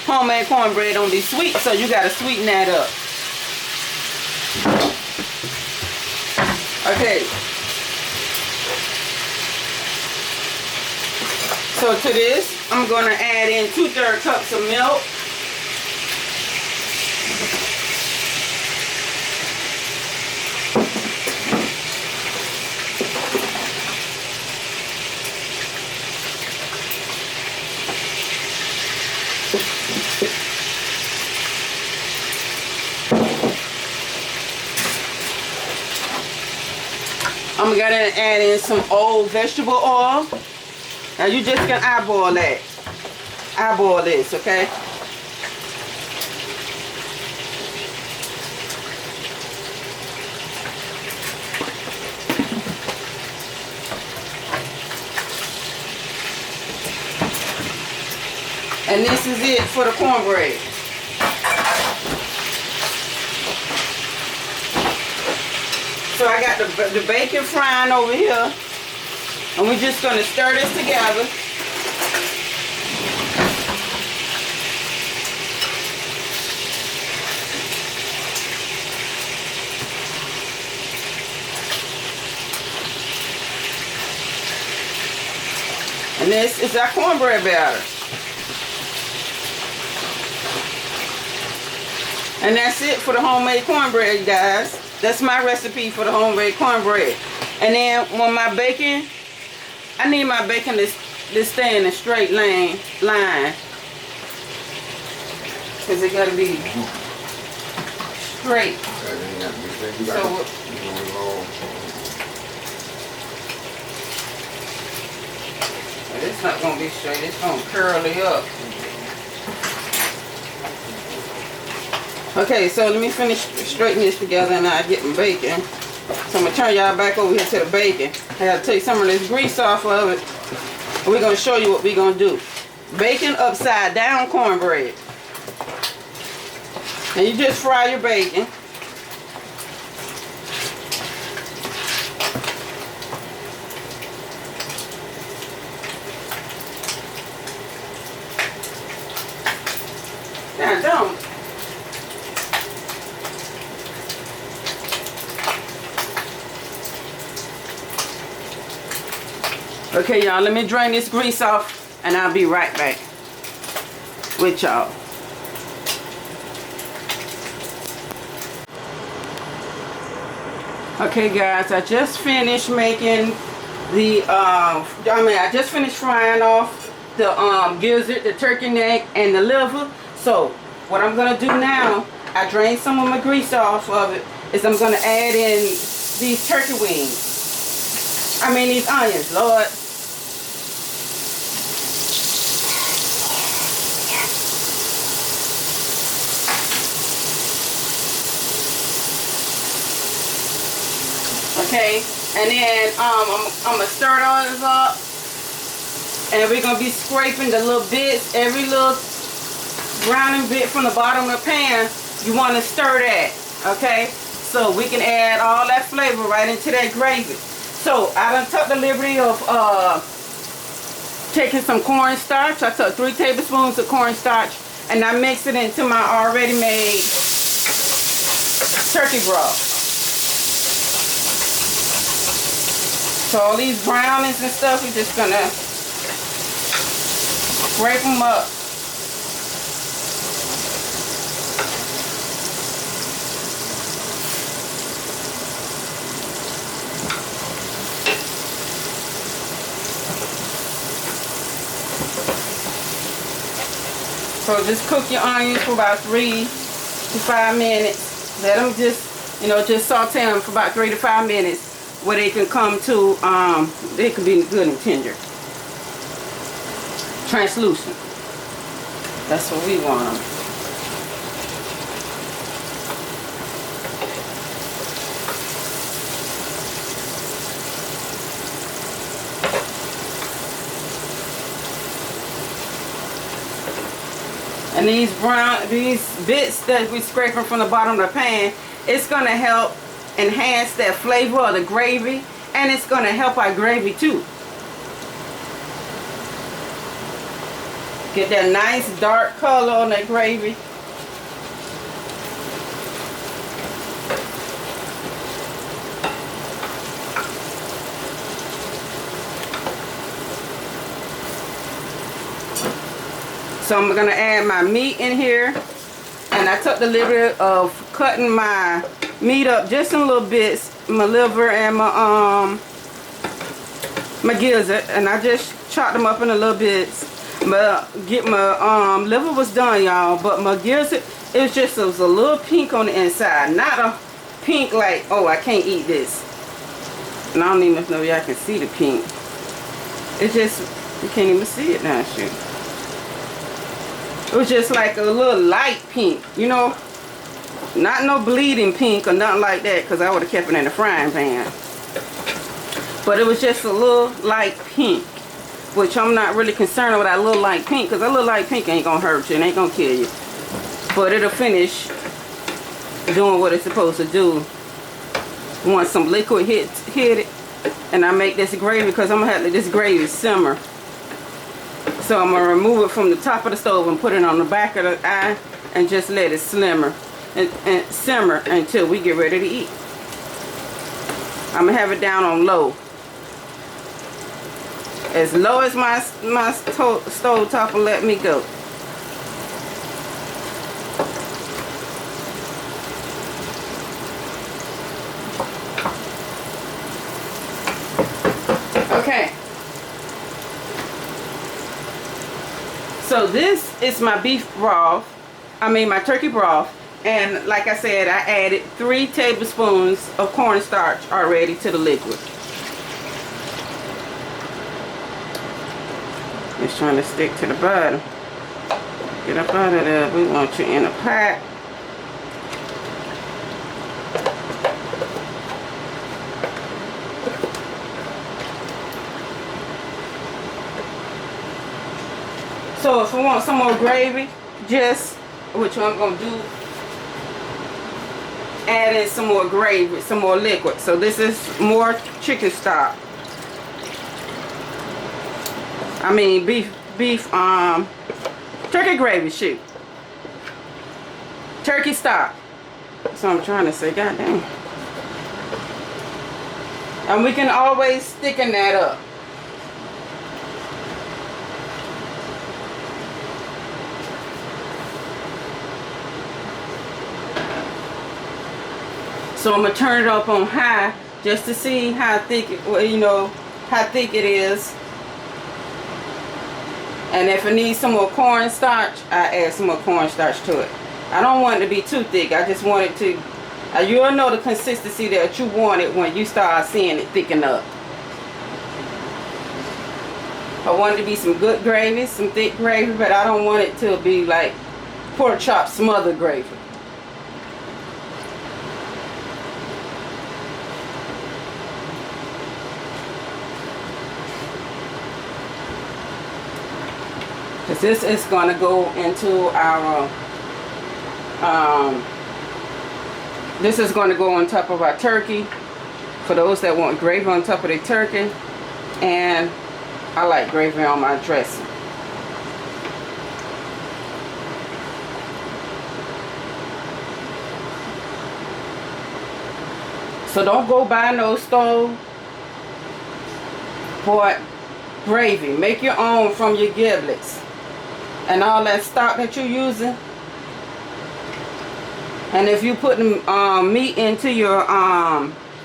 homemade cornbread don't be sweet, so you got to sweeten that up. Okay. So to this, I'm going to add in 2/3 cups of milk. I'm gonna add in some old vegetable oil. Now you just gonna eyeball that. Eyeball this, okay? And this is it for the cornbread. So I got the bacon frying over here, and we're just gonna stir this together. And this is our cornbread batter. And that's it for the homemade cornbread, guys. That's my recipe for the homemade cornbread. And then when my bacon, I need my bacon to stay in a straight line. Because it got to be straight. So, it's not going to be straight. It's going to curl it up. Okay, so let me finish straightening this together and I'll get my bacon. So I'm going to turn y'all back over here to the bacon. I got to take some of this grease off of it. And we're going to show you what we're going to do. Bacon upside down cornbread. And you just fry your bacon. Now don't. Okay, y'all, let me drain this grease off and I'll be right back with y'all. Okay, guys, I just finished making the, I just finished frying off the gizzard, the turkey neck, and the liver. So, what I'm going to do now, I drained some of my grease off of it, is I'm going to add in these turkey wings. I mean these onions, Lord. Okay, and then I'm gonna stir all this up, and we're gonna be scraping the little bits, every little browning bit from the bottom of the pan. You want to stir that, okay? So we can add all that flavor right into that gravy. So I done took the liberty of taking some cornstarch. I took 3 tablespoons of cornstarch and I mixed it into my already made turkey broth. So all these brownings and stuff, we're just gonna scrape them up. So just cook your onions for about 3 to 5 minutes. Let them just, just saute them for about 3 to 5 minutes where they can come to, they can be good and tender. Translucent. That's what we want them. And these bits that we scraping from the bottom of the pan, it's gonna help enhance that flavor of the gravy, and it's gonna help our gravy too. Get that nice dark color on that gravy. So I'm gonna add my meat in here, and I took the liberty of cutting my meat up just in little bits, my liver and my gizzard, and I just chopped them up in little bits. But my liver was done, y'all, but my gizzard, it was a little pink on the inside, not a pink like, oh, I can't eat this. And I don't even know if y'all can see the pink. It's just, you can't even see it now, shoot. It was just like a little light pink, you know, not no bleeding pink or nothing like that, because I would have kept it in the frying pan. But it was just a little light pink, which I'm not really concerned with that little light pink, because that little light pink ain't gonna hurt you and ain't gonna kill you. But it'll finish doing what it's supposed to do once some liquid hit it, and I make this gravy, because I'm gonna have this gravy simmer. So I'm gonna remove it from the top of the stove and put it on the back of the eye and just let it simmer and simmer until we get ready to eat. I'm gonna have it down on low, as low as my stove top will let me go. Okay. So this is my beef broth, my turkey broth, and like I said, I added 3 tablespoons of cornstarch already to the liquid. It's trying to stick to the bottom. Get up out of there. We want you in a pot. So if I want some more gravy, just, which I'm going to do, add in some more gravy, some more liquid. So this is more chicken stock. Beef, turkey gravy, shoot. Turkey stock. That's what I'm trying to say, god dang. And we can always thicken that up. So I'm gonna turn it up on high just to see how thick it, how thick it is. And if it needs some more cornstarch, I add some more cornstarch to it. I don't want it to be too thick. I just want it to, you'll know the consistency that you want it when you start seeing it thicken up. I want it to be some good gravy, some thick gravy, but I don't want it to be like pork chop smothered gravy. This is going to go into our, this is going to go on top of our turkey, for those that want gravy on top of their turkey, and I like gravy on my dressing. So don't go buy no stove bought gravy. Make your own from your giblets and all that stock that you're using. And if you put meat into your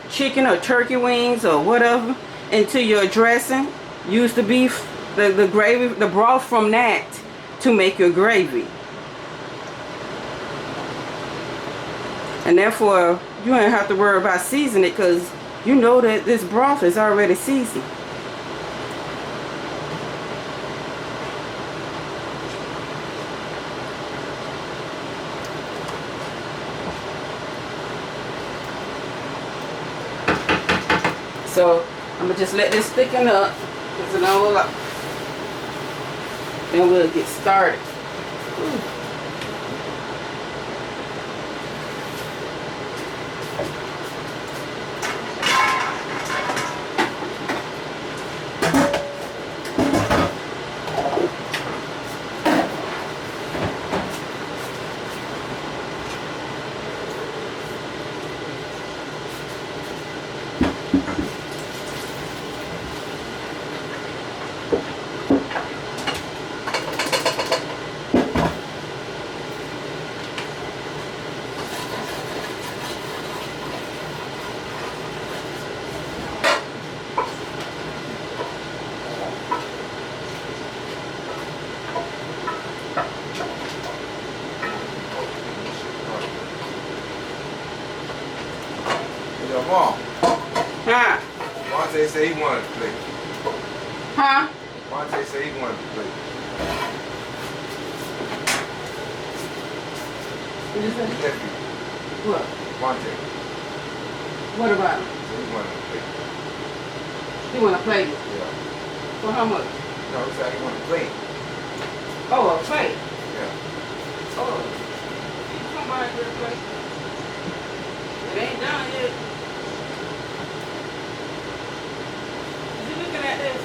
chicken or turkey wings or whatever into your dressing, use the beef, the gravy, the broth from that to make your gravy. And therefore you don't have to worry about seasoning it, because you know that this broth is already seasoned. So I'm gonna just let this thicken up, because then we'll get started. Ooh. Mom, Huh? Monte said he wanted to play. Huh? Monte said he wanted to play. What is that? Nephew, What? Monte, What about him? said he wanted to play. He want to play Yeah. for how much? No, he said he wanted to play. Oh, a play. Yeah. Oh, you come by here to play. It ain't done yet. Is you looking at this?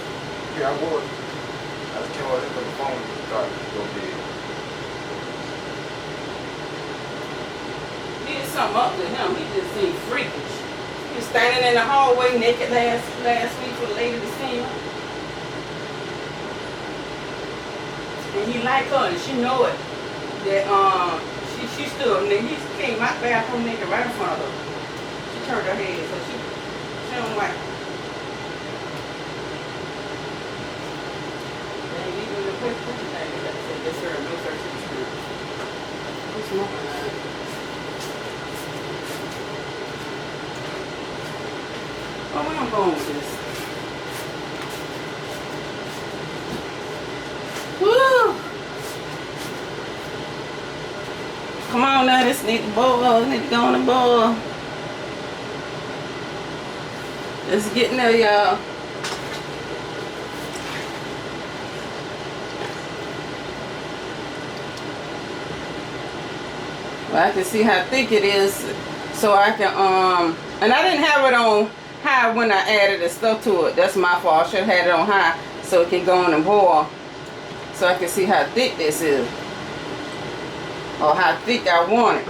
Yeah, I was. I just came over here from the phone and started to go big. Did something up to him. He just seemed freakish. He was standing in the hallway naked last week for the lady to see him. And he like her, and she know it. That she stood and he came out the bathroom naked right in front of her. She turned her head, so she don't like him. They ain't even the place to put your thing. They got to say, yes sir, no sir, to the truth. Who's smoking that? Oh, where I'm going with this? Woo! Come on now, this need to boil. This need to go on the boil. Let's get in there, y'all. Well, I can see how thick it is, so I can and I didn't have it on high when I added the stuff to it. That's my fault. I should have had it on high so it can go on and boil, so I can see how thick this is, or how thick I want it.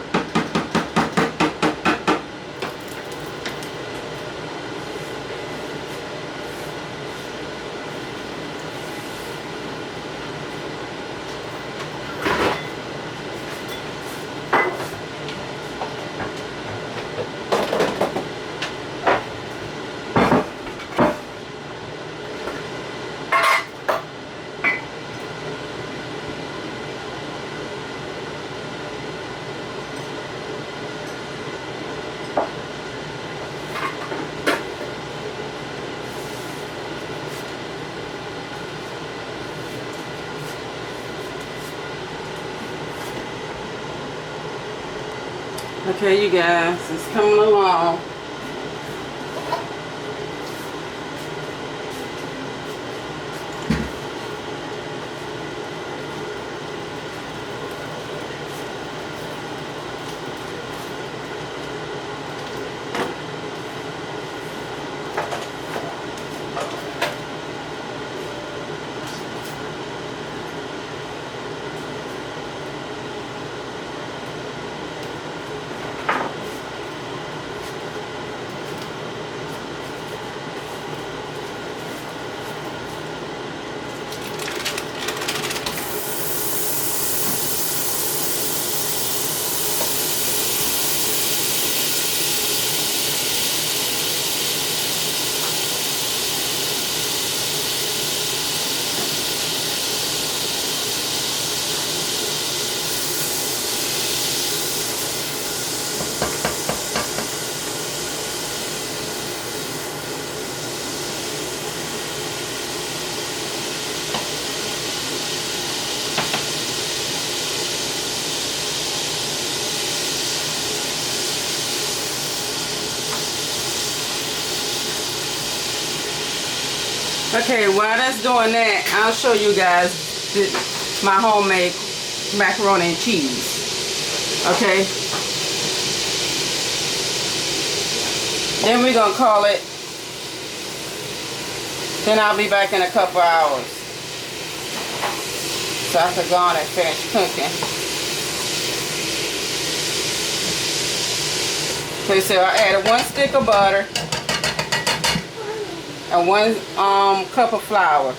Okay, you guys, it's coming along. Okay, while that's doing that, I'll show you guys my homemade macaroni and cheese. Okay. Then we're gonna call it. Then I'll be back in a couple hours, so I can go on and finish cooking. Okay, so I added 1 stick of butter and 1 cup of flour.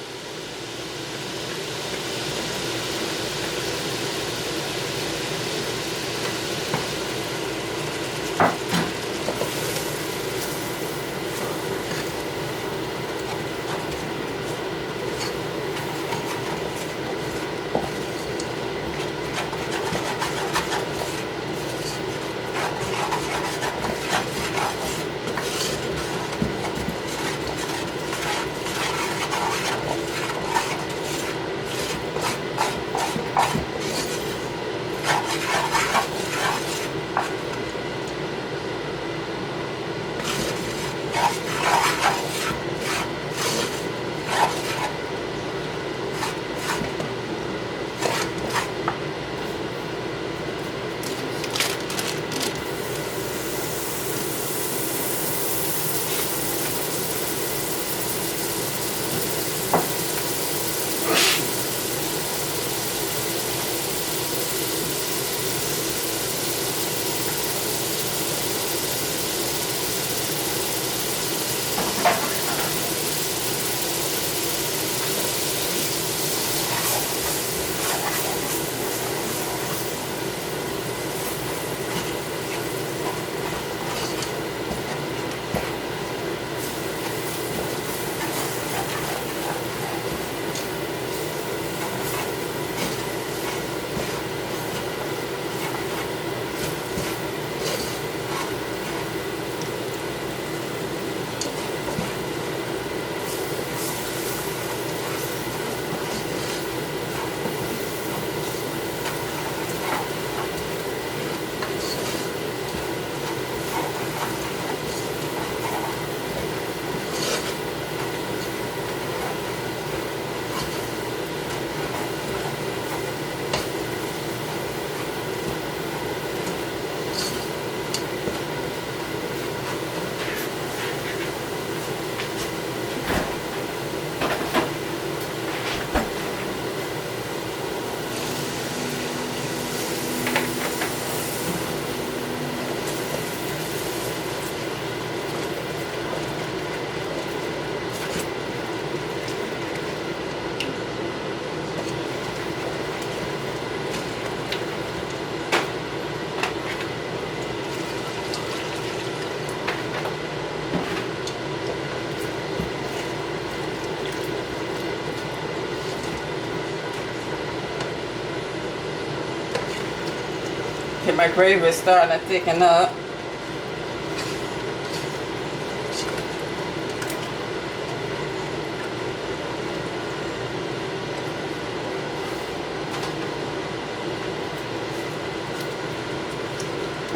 Okay, my gravy is starting to thicken up.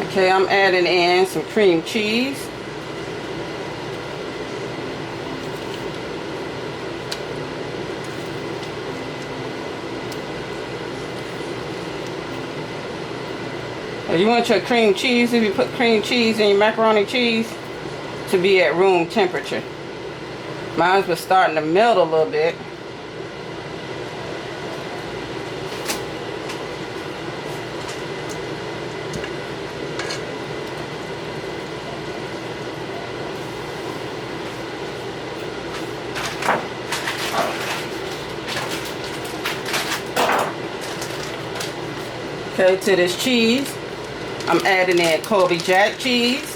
Okay, I'm adding in some cream cheese. You want your cream cheese, if you put cream cheese in your macaroni cheese, to be at room temperature. Mine was starting to melt a little bit. Okay, to this cheese, I'm adding in Colby Jack cheese.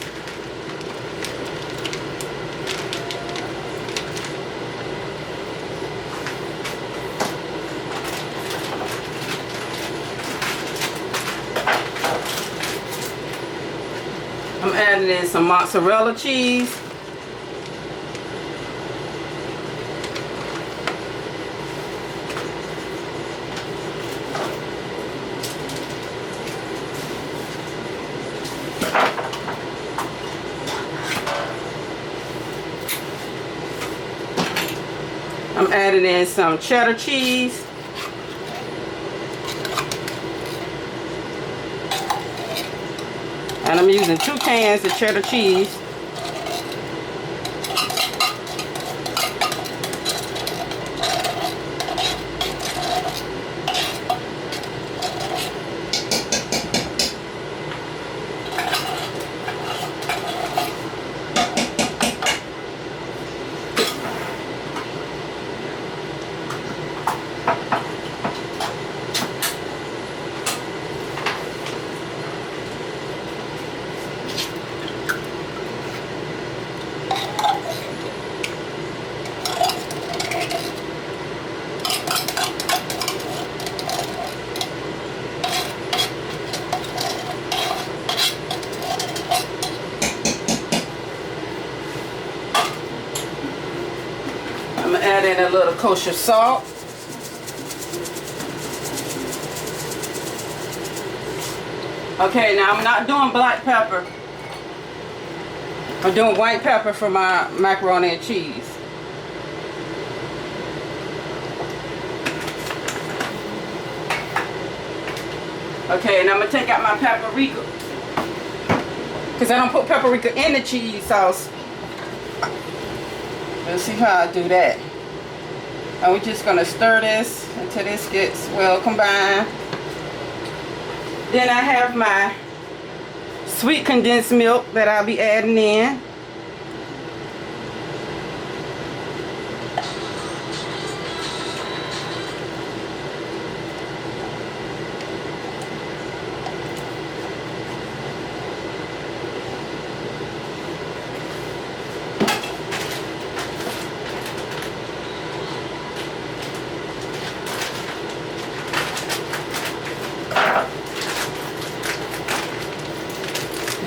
I'm adding in some mozzarella cheese. I'm adding in some cheddar cheese. And I'm using 2 cans of cheddar cheese. I'm gonna add in a little kosher salt. Okay, now I'm not doing black pepper. I'm doing white pepper for my macaroni and cheese. Okay, and I'm gonna take out my paprika, because I don't put paprika in the cheese sauce. Let's see how I do that. And we're just gonna stir this until this gets well combined. Then I have my sweet condensed milk that I'll be adding in.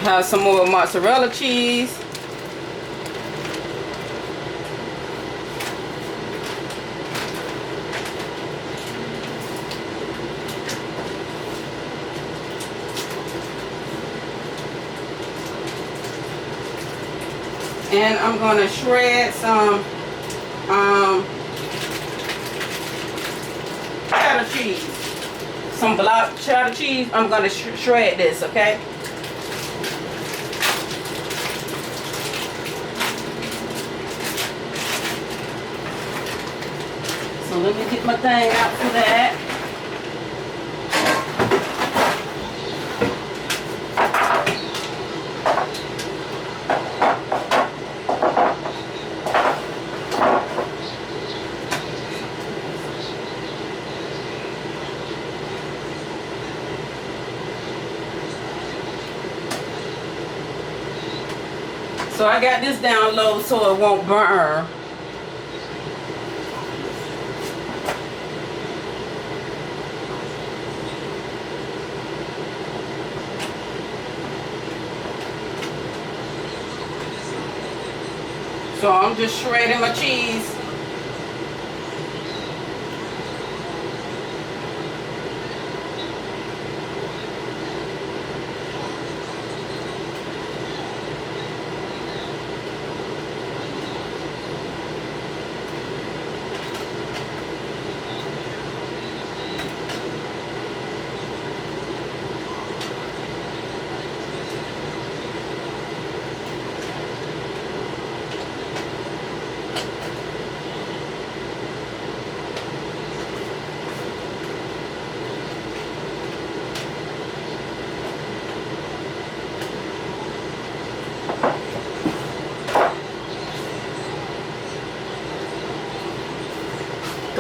Have some more mozzarella cheese. And I'm going to shred some cheddar cheese. Some block cheddar cheese. I'm going to shred this, okay? So let me get my thing out for that. So I got this down low so it won't burn. So I'm just shredding my cheese.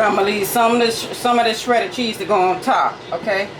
I'm gonna leave some of this shredded cheese to go on top, okay?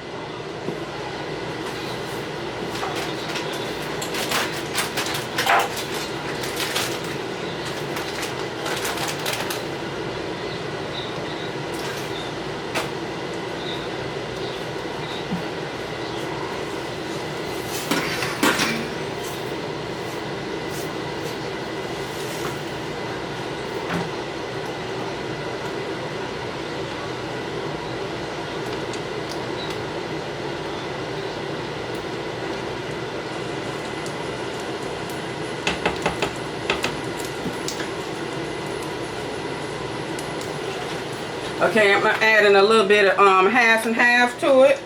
Okay, I'm adding a little bit of half and half to it.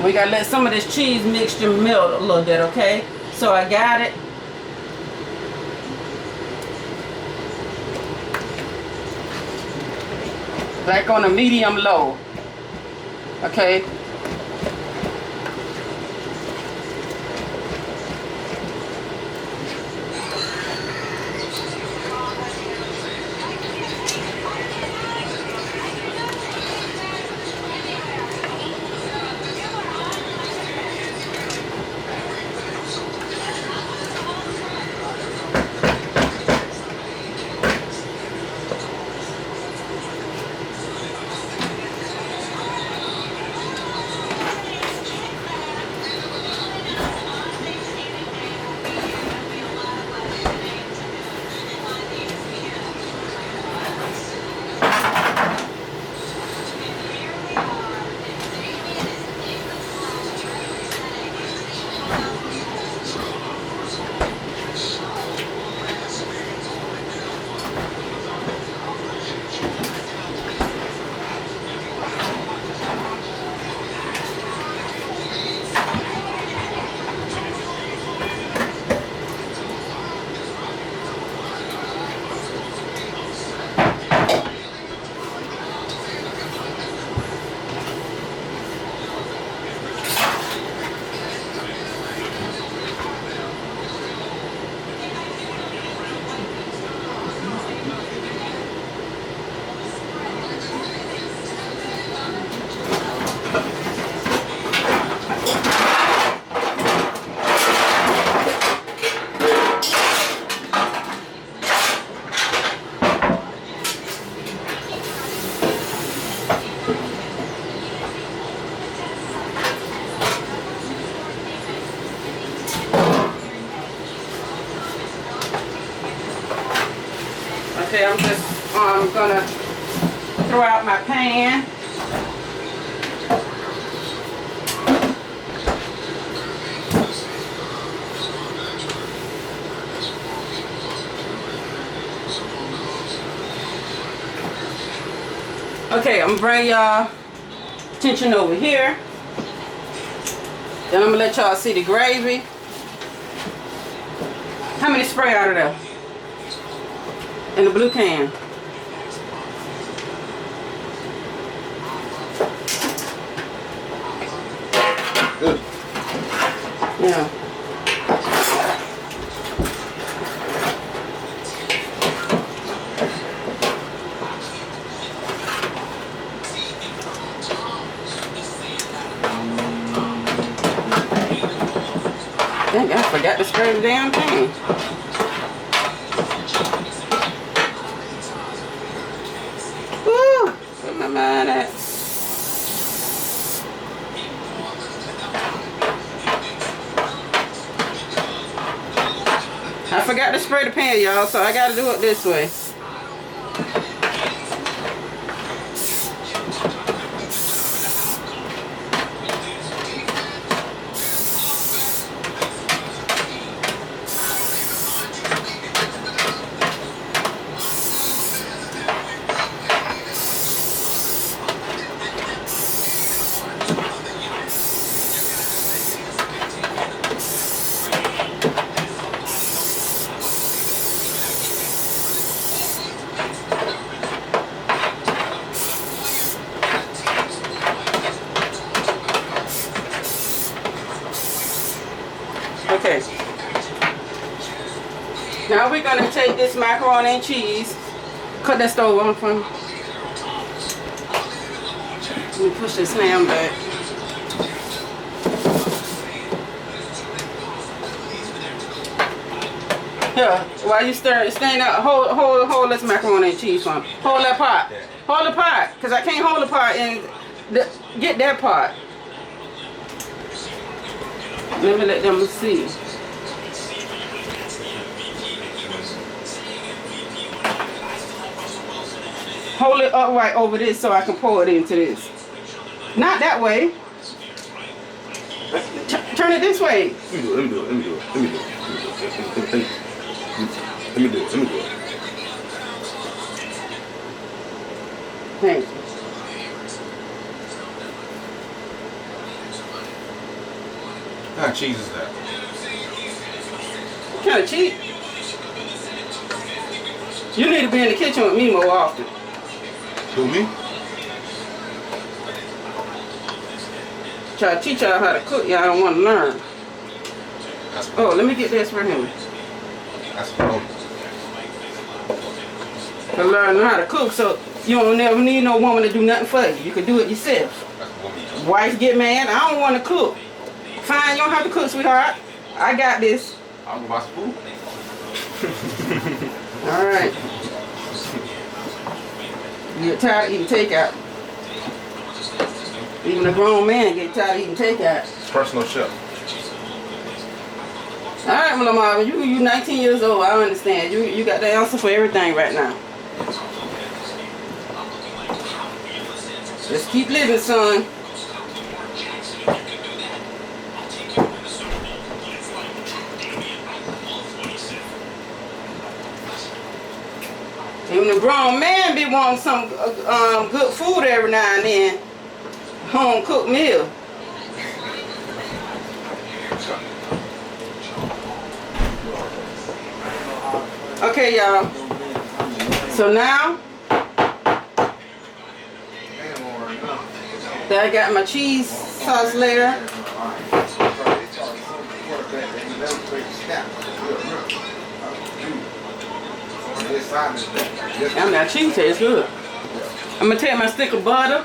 We gotta let some of this cheese mixture melt a little bit, okay? So I got it. like on a medium low. Okay. Okay, I'm just gonna throw out my pan. Okay, I'm gonna bring y'all attention over here. Then I'm gonna let y'all see the gravy. How many spray out of there? In the blue can. Good. Yeah. Dang, I forgot to spray the damn thing. Woo! Where my mind at? I forgot to spray the pan, y'all, so I gotta do it this way. Okay. Now we're gonna take this macaroni and cheese. Cut that stove on for me. Let me push this ham back. Here, while you stir, stand up, hold this macaroni and cheese for me. Hold that pot. Hold the pot, cause I can't hold the pot and get that pot. Let me let them see. Hold it upright over this so I can pour it into this. Not that way. Turn it this way. Let me do it. Thank you. What kind of cheese is that? What kind of cheese? You need to be in the kitchen with me more often. Who, me? try to teach y'all how to cook. Y'all don't want to learn. Oh, let me get this for him. That's cool. To learn how to cook, so you don't never need no woman to do nothing for you. You can do it yourself. Wives get mad. I don't want to cook. Fine, you don't have to cook, sweetheart. I got this. I'll go buy some food. All right. You get tired of eating takeout. Even a grown man get tired of eating takeout. Personal chef. All right, Mama Marvin, you 19 years old. I understand. You got the answer for everything right now. Just keep living, son. Even a grown man be wanting some good food every now and then. Home cooked meal. Okay, y'all. So now that I got my cheese sauce layer. Damn, that cheese tastes good. I'm gonna take my stick of butter.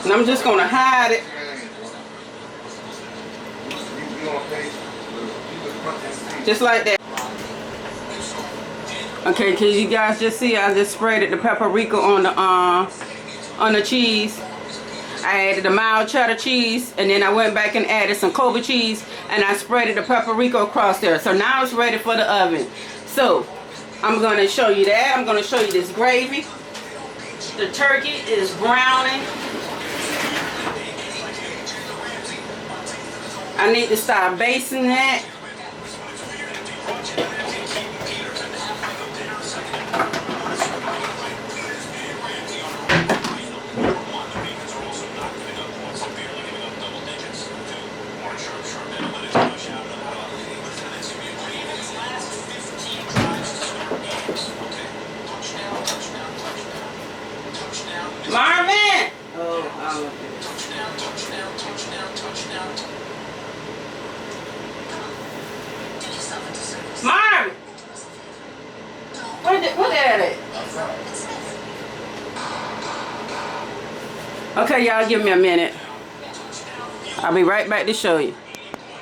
And I'm just gonna hide it. Just like that. Okay, can you guys just see? I just sprayed the paprika on the cheese. I added the mild cheddar cheese, and then I went back and added some Kobe cheese, and I spread the paprika across there. So now it's ready for the oven. So I'm gonna show you that. I'm gonna show you this gravy. The turkey is browning. I need to start basting that. Marvin! Oh, Marvin! What at it? Okay, y'all, give me a minute. I'll be right back to show you.